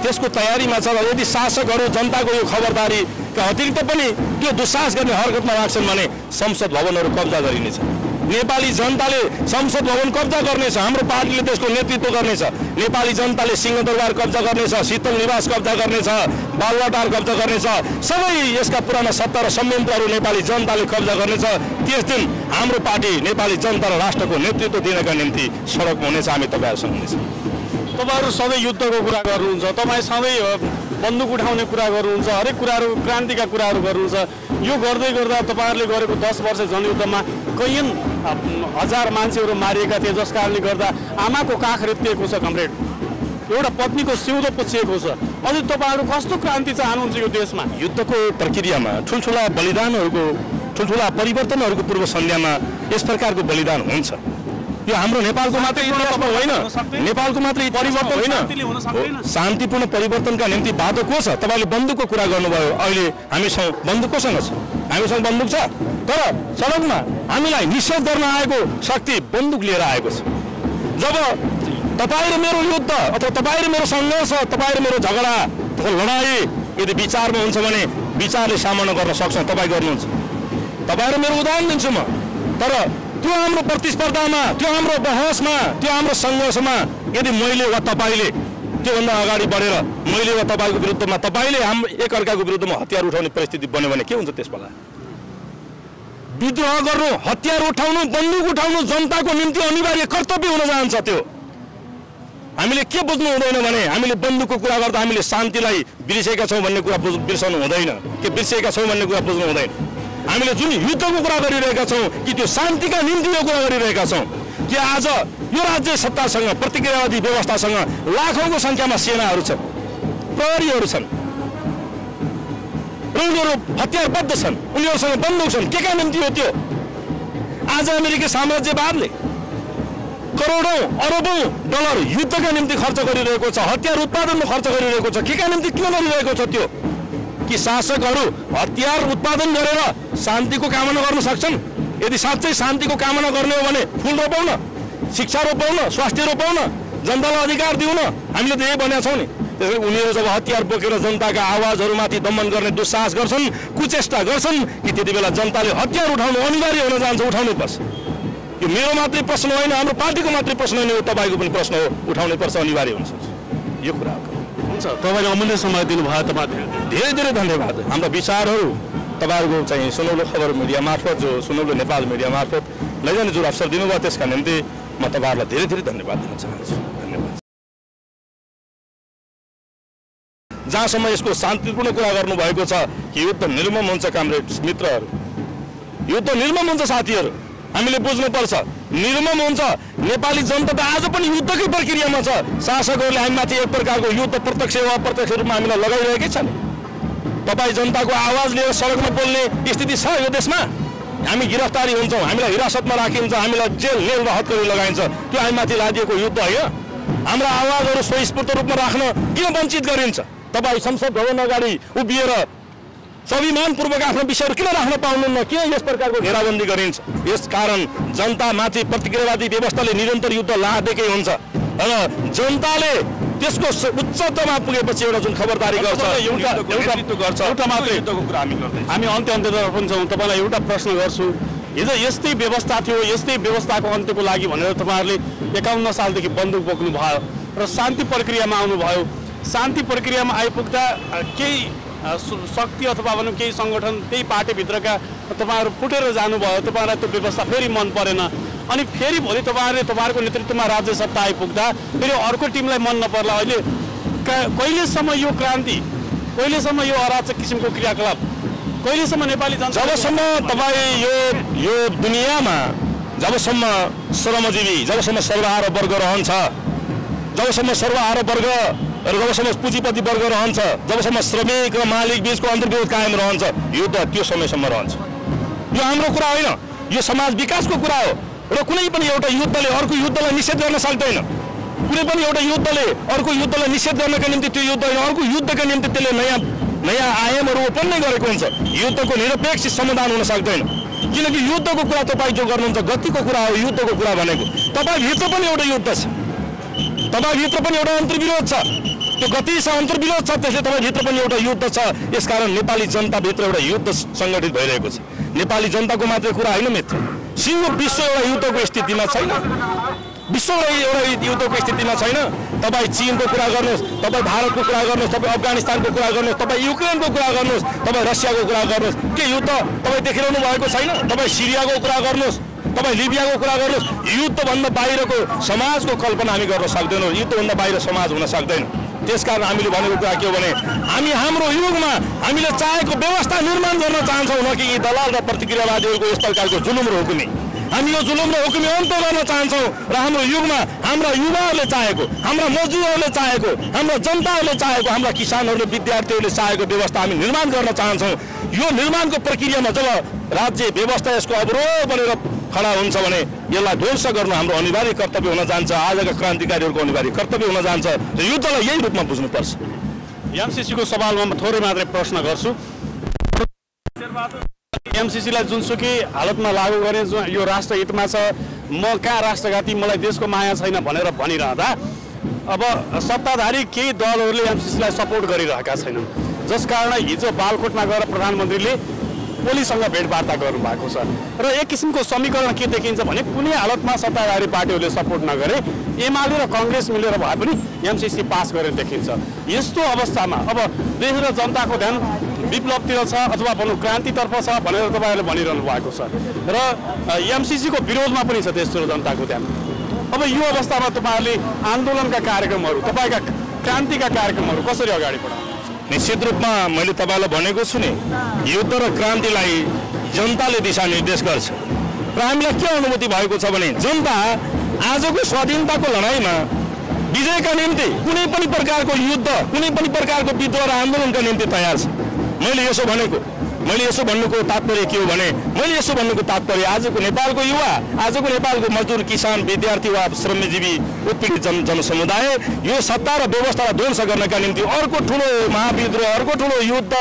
त्यसको तयारीमा छ। र यदि शासकहरू जनताको यो खबरदारीका अतिरिक्त पनि त्यो दुस्साहस गर्ने हरकतमा राख्छन् भने संसद भवनहरू कब्जा गरिनेछ। नेपाली जनताले संसद भवन कब्जा गर्नेछ, हाम्रो पार्टीले त्यसको नेतृत्व गर्नेछ। नेपाली जनताले सिंहदरबार कब्जा गर्नेछ, शीतल निवास कब्जा गर्नेछ, बालुवाटार कब्जा गर्नेछ, सबै यसका पुराना सत्ता र संयन्त्रहरू नेपाली जनताले कब्जा गर्नेछ। त्यस दिन हाम्रो पार्टी नेपाली जनता र राष्ट्रको नेतृत्व दिनका निम्ति सडकमा हुनेछ, हामी तपाईँहरूसँग हुनेछ। तपाईँहरू सधैँ युद्धको कुरा गर्नुहुन्छ, तपाईँ सधैँ बन्दुक उठाउने कुरा गर्नुहुन्छ, हरेक कुराहरू क्रान्तिका कुराहरू गर्नुहुन्छ। यो गर्दै गर्दा तपाईँहरूले गरेको 10 वर्ष जनयुद्धमा कैयन हजार मान्छेहरू मारिएका थिए, जस कारणले गर्दा आमाको काख रेतिएको छ कमरेड, एउटा पत्नीको सिउँदो पुछिएको छ। अझै तपाईँहरू कस्तो क्रान्ति चाहनुहुन्छ यो देशमा? युद्धको प्रक्रियामा ठुल्ठुला बलिदानहरूको, ठुल्ठुला परिवर्तनहरूको पूर्व सन्ध्यामा यस प्रकारको बलिदान हुन्छ। यो हाम्रो नेपालको मात्रै होइन, नेपालको मात्रै परिवर्तन होइन, शान्तिपूर्ण परिवर्तनका निम्ति बाटो को छ? तपाईँले बन्दुकको कुरा गर्नुभयो, अहिले हामीसँग बन्दुक कोसँग छ? हामीसँग बन्दुक छ, तर सडकमा हामीलाई निषेध गर्न आएको शक्ति बन्दुक लिएर आएको छ। जब तपाईँ र मेरो युद्ध अथवा तपाईँ र मेरो सङ्घर्ष, तपाईँ र मेरो झगडा, लडाइँ यदि विचारमा हुन्छ भने विचारले सामना गर्न सक्छौँ, तपाईँ गर्नुहुन्छ। तपाईँ र मेरो उदाहरण दिन्छु म, तर त्यो हाम्रो प्रतिस्पर्धामा, त्यो हाम्रो बहसमा, त्यो हाम्रो सङ्घर्षमा यदि मैले वा तपाईँले त्योभन्दा अगाडि बढेर मैले वा तपाईँको विरुद्धमा, तपाईँले हाम्रो एकअर्काको विरुद्धमा हतियार उठाउने परिस्थिति बन्यो भने के हुन्छ? त्यसबेला विद्रोह गर्नु, हतियार उठाउनु, बन्दुक उठाउनु जनताको निम्ति अनिवार्य कर्तव्य हुन जान्छ। त्यो हामीले के बुझ्नु हुँदैन भने हामीले बन्दुकको कुरा गर्दा हामीले शान्तिलाई बिर्सेका छौँ भन्ने कुरा बिर्सनु हुँदैन, के बिर्सेका छौँ भन्ने कुरा बुझ्नु हुँदैन। हामीले जुन युद्धको कुरा गरिरहेका छौँ कि त्यो शान्तिका निम्ति यो कुरा गरिरहेका छौँ कि आज यो राज्य सत्तासँग प्रतिक्रियावादी व्यवस्थासँग लाखौँको सङ्ख्यामा सेनाहरू छन्, प्रहरीहरू छन् र उनीहरू हतियारबद्ध छन्, उनीहरूसँग बन्दुक छन्। के निम्ति हो त्यो? आज अमेरिकी साम्राज्यवादले करोडौँ अरबौँ डलर युद्धका निम्ति खर्च गरिरहेको छ, हतियार उत्पादनमा खर्च गरिरहेको छ। के निम्ति किन गरिरहेको छ त्यो? कि शासकहरू हतियार उत्पादन गरेर शान्तिको कामना गर्न सक्छन्। यदि साँच्चै शान्तिको कामना गर्ने हो भने फुल रोपाउन, शिक्षा रोपाउन, स्वास्थ्य रोपाउन, जनतालाई अधिकार दिउन। हामीले त यही भनेका छौँ नि। त्यसैले उनीहरू जब हतियार बोकेर जनताका आवाजहरूमाथि दमन गर्ने दुस्साहस गर्छन्, कुचेष्टा गर्छन् कि त्यति बेला जनताले हतियार उठाउनु अनिवार्य हुन जान्छ। उठाउनै पर्छ। यो मेरो मात्रै प्रश्न होइन, हाम्रो पार्टीको मात्रै प्रश्न होइन, यो तपाईँको पनि प्रश्न हो। उठाउनै पर्छ, अनिवार्य हुन्छ यो कुरा हो। हुन्छ, तपाईँले अमूल्य समय दिनुभयो, तपाईँ धेरै धेरै धन्यवाद। हाम्रा विचारहरू तपाईँहरूको चाहिँ सुनौलो खबर मिडिया मार्फत, जो सुनौलो नेपाल मिडिया मार्फत लैजाने जुन अवसर दिनुभयो त्यसका निम्ति म तपाईँहरूलाई धेरै धेरै धन्यवाद दिन चाहन्छु। धन्यवाद। जहाँसम्म यसको शान्तिपूर्ण कुरा गर्नुभएको छ कि युद्ध निर्मम हुन्छ, कामरेड मित्रहरू, युद्ध निर्मम हुन्छ साथीहरू, हामीले बुझ्नुपर्छ। निर्मम हुन्छ। नेपाली जनता त आज पनि युद्धकै प्रक्रियामा छ। शासकहरूले हामीमाथि एक प्रकारको युद्ध प्रत्यक्ष वा अप्रत्यक्ष रूपमा हामीलाई लगाइरहेकै छ नि। तपाईँ जनताको आवाज लिएर सडकमा बोल्ने स्थिति छ यो देशमा। हामी गिरफ्तारी हुन्छौँ, हामीलाई हिरासतमा राखिन्छ, हामीलाई जेल नेल र हत्करी लगाइन्छ। त्यो हामीमाथि लादिएको युद्ध होइन। हाम्रा आवाजहरू स्वस्फूर्त रूपमा राख्न किन वञ्चित गरिन्छ? तपाईँ संसद भवन अगाडि उभिएर स्वाभिमानपूर्वक आफ्नो विषयहरू किन राख्न पाउनुहुन्न? किन यस प्रकारको घेराबन्दी गरिन्छ? यसकारण जनतामाथि प्रतिक्रियावादी व्यवस्थाले निरन्तर युद्ध लादेकै हुन्छ र जनताले त्यसको उच्चतामा पुगेपछि एउटा जुन खबरदारी गर्छ, एउटा मात्रै हामी अन्त्यतर्फ पनि छौँ। तपाईँलाई एउटा प्रश्न गर्छु। हिजो यस्तै व्यवस्था थियो, यस्तै व्यवस्थाको अन्त्यको लागि भनेर तपाईँहरूले 51 सालदेखि बन्दुक बोक्नु भयो र शान्ति प्रक्रियामा आउनुभयो। शान्ति प्रक्रियामा आइपुग्दा केही शक्ति अथवा भनौँ केही सङ्गठन त्यही पार्टीभित्रका तपाईँहरू फुटेर जानुभयो। तपाईँहरूलाई त्यो व्यवस्था फेरि मन परेन अनि फेरि भोलि तपाईँहरूले तपाईँहरूको नेतृत्वमा राज्य सत्ता आइपुग्दा फेरि अर्को टिमलाई मन नपर्ला। अहिले कहिलेसम्म यो क्रान्ति, कहिलेसम्म यो अराजक किसिमको क्रियाकलाप, कहिलेसम्म नेपाली जनता? जबसम्म तपाईँ यो दुनियाँमा जबसम्म श्रमजीवी, जबसम्म सर्वहारा वर्ग रहन्छ, जबसम्म सर्वहारा वर्ग र जबसम्म पुँजीपति वर्ग रहन्छ, जबसम्म श्रमिक र मालिक बीचको अन्तर्विरोध कायम रहन्छ, युद्ध त्यो समयसम्म रहन्छ। यो हाम्रो कुरा होइन, यो समाज विकासको कुरा हो र कुनै पनि एउटा युद्धले अर्को युद्धलाई निषेध गर्न सक्दैन। कुनै पनि एउटा युद्धले अर्को युद्धलाई निषेध गर्नका निम्ति त्यो युद्ध होइन, अर्को युद्धका निम्ति त्यसले नयाँ आयामहरू उत्पन्न गरेको हुन्छ। युद्धको निरपेक्ष समाधान हुन सक्दैन, किनकि युद्धको कुरा तपाईँ जो गर्नुहुन्छ गतिको कुरा हो। युद्धको कुरा भनेको तपाईँभित्र पनि एउटा युद्ध छ, तपाईँभित्र पनि एउटा अन्तर्विरोध छ, त्यो गति छ, अन्तर्विरोध छ, त्यसले तपाईँभित्र पनि एउटा युद्ध छ। यसकारण नेपाली जनताभित्र एउटा युद्ध सङ्गठित भइरहेको छ। नेपाली जनताको मात्रै कुरा होइन मित्र, सिङ्गो विश्व एउटा युद्धको स्थितिमा छैन, विश्व एउटा युद्धको स्थितिमा छैन। तपाईँ चीनको कुरा गर्नुहोस्, तपाईँ भारतको कुरा गर्नुहोस्, तपाईँ अफगानिस्तानको कुरा गर्नुहोस्, तपाईँ युक्रेनको कुरा गर्नुहोस्, तपाईँ रसियाको कुरा गर्नुहोस्, के युद्ध तपाईँ देखिरहनु भएको छैन? तपाईँ सिरियाको कुरा गर्नुहोस्, तपाईँ लिबियाको कुरा गर्नुहोस्। युद्धभन्दा बाहिरको समाजको कल्पना हामी गर्न सक्दैनौँ, युद्धभन्दा बाहिर समाज हुन सक्दैन। त्यसकारण हामीले भनेको कुरा के हो भने हामी हाम्रो युगमा हामीले चाहेको व्यवस्था निर्माण गर्न चाहन्छौँ, न कि यी दलाल र प्रतिक्रियावादीहरूको यस प्रकारको जुलुम र हुकुमी। हामी यो जुलुम र हुकुमी अन्त्य गर्न चाहन्छौँ र हाम्रो युगमा हाम्रा युवाहरूले चाहेको, हाम्रा मजदुरहरूले चाहेको, हाम्रा जनताहरूले चाहेको, हाम्रा किसानहरूले, विद्यार्थीहरूले चाहेको व्यवस्था हामी निर्माण गर्न चाहन्छौँ। यो निर्माणको प्रक्रियामा जब राज्य व्यवस्था यसको अवरोध बनेर खडा हुन्छ भने यसलाई ध्वंस गर्नु हाम्रो अनिवार्य कर्तव्य हुन जान्छ, आजका क्रान्तिकारीहरूको अनिवार्य कर्तव्य हुन जान्छ र युद्धलाई यही रूपमा बुझ्नुपर्छ। एमसिसीको सवालमा म थोरै मात्रै प्रश्न गर्छु। एमसिसीलाई जुनसुकै हालतमा लागू गर्ने जो यो राष्ट्रहितमा छ, म कहाँ राष्ट्रघाती, मलाई देशको माया छैन भनेर भनिरहँदा अब सत्ताधारी केही दलहरूले एमसिसीलाई सपोर्ट गरिरहेका छैनन्, जसकारण हिजो बालकोटमा गएर प्रधानमन्त्रीले ओलीसँग भेटवार्ता गर्नुभएको छ र एक किसिमको समीकरण के देखिन्छ भने कुनै हालतमा सत्ताधारी पार्टीहरूले सपोर्ट नगरे एमाले र कङ्ग्रेस मिलेर भए पनि एमसिसी पास गरेर देखिन्छ। यस्तो अवस्थामा अब देश र जनताको ध्यान विप्लवतिर छ अथवा भनौँ क्रान्तितर्फ छ भनेर तपाईँहरूले भनिरहनु भएको छ र एमसिसीको विरोधमा पनि छ देश र जनताको ध्यान। अब यो अवस्थामा तपाईँहरूले आन्दोलनका कार्यक्रमहरू, तपाईँका क्रान्तिका कार्यक्रमहरू कसरी अगाडि बढाउनुहुन्छ? निश्चित रूपमा मैले तपाईँलाई भनेको छु नि, युद्ध र क्रान्तिलाई जनताले दिशानिर्देश गर्छ र हामीलाई के अनुभूति भएको छ भने जनता आजको स्वाधीनताको लडाइँमा विजयका निम्ति कुनै पनि प्रकारको युद्ध, कुनै पनि प्रकारको विद्रोह र आन्दोलनका निम्ति तयार छ। मैले यसो भन्नुको तात्पर्य के हो भने, मैले यसो भन्नुको तात्पर्य आजको नेपालको युवा, आजको नेपालको मजदुर, किसान, विद्यार्थी वा श्रमजीवी उत्पीडित जनसमुदाय यो सत्ता र व्यवस्थालाई ध्वंस गर्नका निम्ति अर्को ठुलो महाविद्रोह, अर्को ठुलो युद्ध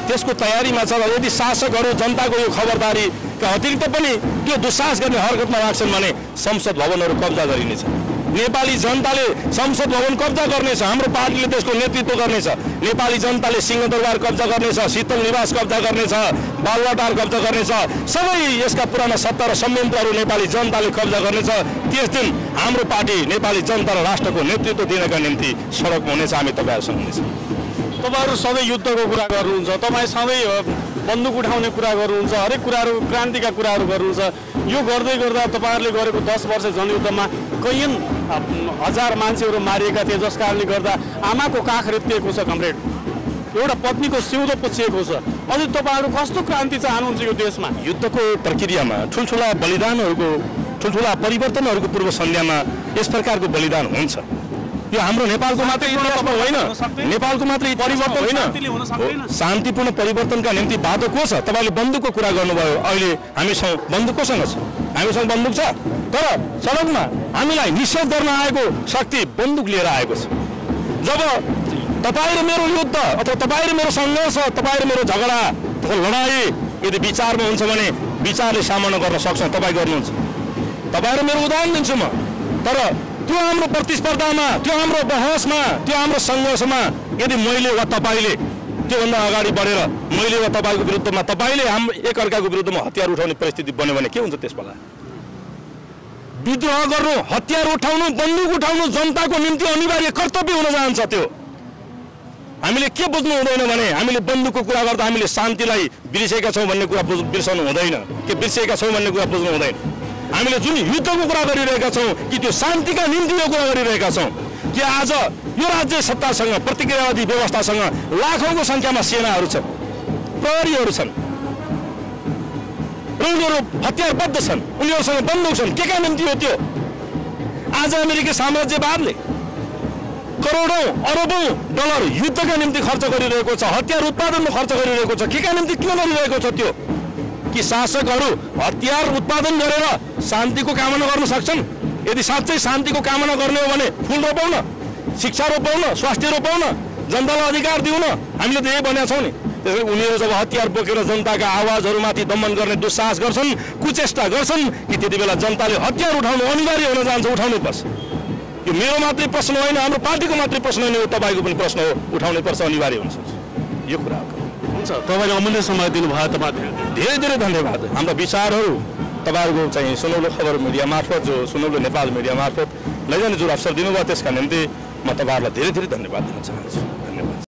त्यसको तयारीमा छ। र यदि शासकहरू जनताको यो खबरदारीका अतिरिक्त पनि त्यो दुस्साहस गर्ने हरकतमा राख्छन् भने संसद भवनहरू कब्जा गरिनेछ। नेपाली जनताले संसद भवन कब्जा गर्नेछ, हाम्रो पार्टीले त्यसको नेतृत्व गर्नेछ। नेपाली जनताले सिंहदरबार कब्जा गर्नेछ, शीतल निवास कब्जा गर्नेछ, बालुवाटार कब्जा गर्नेछ, सबै यसका पुराना सत्ता र संयन्त्रहरू नेपाली जनताले कब्जा गर्नेछ। त्यस दिन हाम्रो पार्टी नेपाली जनता र राष्ट्रको नेतृत्व दिनका निम्ति सडकमा हुनेछ। हामी तपाईँहरूसँग हुनेछौँ। तपाईँहरू सधैँ युद्धको कुरा गर्नुहुन्छ, तपाईँ सधैँ बन्दुक उठाउने कुरा गर्नुहुन्छ, हरेक कुराहरू क्रान्तिका कुराहरू गर्नुहुन्छ। यो गर्दै गर्दा तपाईँहरूले गरेको 10 वर्ष जनयुद्धमा कैयन हजार मान्छेहरू मारिएका थिए, जस कारणले गर्दा आमाको काख रेतिएको छ कमरेड, एउटा पत्नीको सिउँदो पुछिएको छ। अझै तपाईँहरू कस्तो क्रान्ति चाहनुहुन्छ यो देशमा? युद्धको प्रक्रियामा ठुल्ठुला बलिदानहरूको, ठुल्ठुला परिवर्तनहरूको पूर्व सन्ध्यामा यस प्रकारको बलिदान हुन्छ। यो हाम्रो नेपालको मात्रै इतिहासमा होइन, नेपालको मात्रै परिवर्तन होइन, शान्तिपूर्ण परिवर्तनका निम्ति बाटो को छ? तपाईँले बन्दुकको कुरा गर्नुभयो, अहिले हामीसँग बन्दुक कोसँग छ? हामीसँग बन्दुक छ, तर सडकमा हामीलाई निषेध गर्न आएको शक्ति बन्दुक लिएर आएको छ। जब तपाईँ र मेरो युद्ध अथवा तपाईँ र मेरो सङ्घर्ष, तपाईँ र मेरो झगडा, लडाइँ यदि विचारमा हुन्छ भने विचारले सामना गर्न सक्छौँ। तपाईँ गर्नुहुन्छ, तपाईँ र मेरो उदाहरण दिन्छु म। तर त्यो हाम्रो प्रतिस्पर्धामा, त्यो हाम्रो बहसमा, त्यो हाम्रो सङ्घर्षमा यदि मैले वा तपाईँले त्योभन्दा अगाडि बढेर मैले वा तपाईँको विरुद्धमा, तपाईँले हाम्रो एकअर्काको विरुद्धमा हतियार उठाउने परिस्थिति बन्यो भने के हुन्छ? त्यसबेला विद्रोह गर्नु, हतियार उठाउनु, बन्दुक उठाउनु जनताको निम्ति अनिवार्य कर्तव्य हुन जान्छ। त्यो हामीले के बुझ्नु हुँदैन भने हामीले बन्दुकको कुरा गर्दा हामीले शान्तिलाई बिर्सेका छौँ भन्ने कुरा बिर्सनु हुँदैन, के बिर्सेका छौँ भन्ने कुरा बुझ्नु हुँदैन। हामीले जुन युद्धको कुरा गरिरहेका छौँ कि त्यो शान्तिका निम्ति यो कुरा गरिरहेका छौँ कि आज यो राज्य सत्तासँग, प्रतिक्रियावादी व्यवस्थासँग लाखौँको सङ्ख्यामा सेनाहरू छन्, प्रहरीहरू छन् र उनीहरू हतियारबद्ध छन्, उनीहरूसँग बन्दुक छन्। के का निम्ति हो त्यो? आज अमेरिकी साम्राज्यवादले करोडौँ अरबौँ डलर युद्धका निम्ति खर्च गरिरहेको छ, हतियार उत्पादनमा खर्च गरिरहेको छ। के का निम्ति किन गरिरहेको छ त्यो? कि शासकहरू हतियार उत्पादन गरेर शान्तिको कामना गर्न सक्छन्? यदि साँच्चै शान्तिको कामना गर्ने हो भने फुल रोपाउन, शिक्षा रोपाउन, स्वास्थ्य रोपाउन, जनतालाई अधिकार दिउन। हामीले त यही भनेका छौँ नि। त्यसैले उनीहरू जब हतियार बोकेर जनताका आवाजहरूमाथि दमन गर्ने दुस्साहस गर्छन्, कुचेष्टा गर्छन् कि त्यति बेला जनताले हतियार उठाउनु अनिवार्य हुन जान्छ। उठाउनै पर्छ। यो मेरो मात्रै प्रश्न होइन, हाम्रो पार्टीको मात्रै प्रश्न होइन, यो तपाईँको पनि प्रश्न हो। उठाउनै पर्छ, अनिवार्य हुन्छ यो कुरा हो। हुन्छ, तपाईँले अमूल्य समय दिनुभयो, तपाईँ धेरै धेरै धन्यवाद। हाम्रा विचारहरू तपाईँहरूको चाहिँ सुनौलो खबर मिडिया मार्फत, जो सुनौलो नेपाल मिडिया मार्फत लैजाने जुन अवसर दिनुभयो त्यसका निम्ति म तपाईँहरूलाई धेरै धेरै धन्यवाद दिन चाहन्छु। धन्यवाद।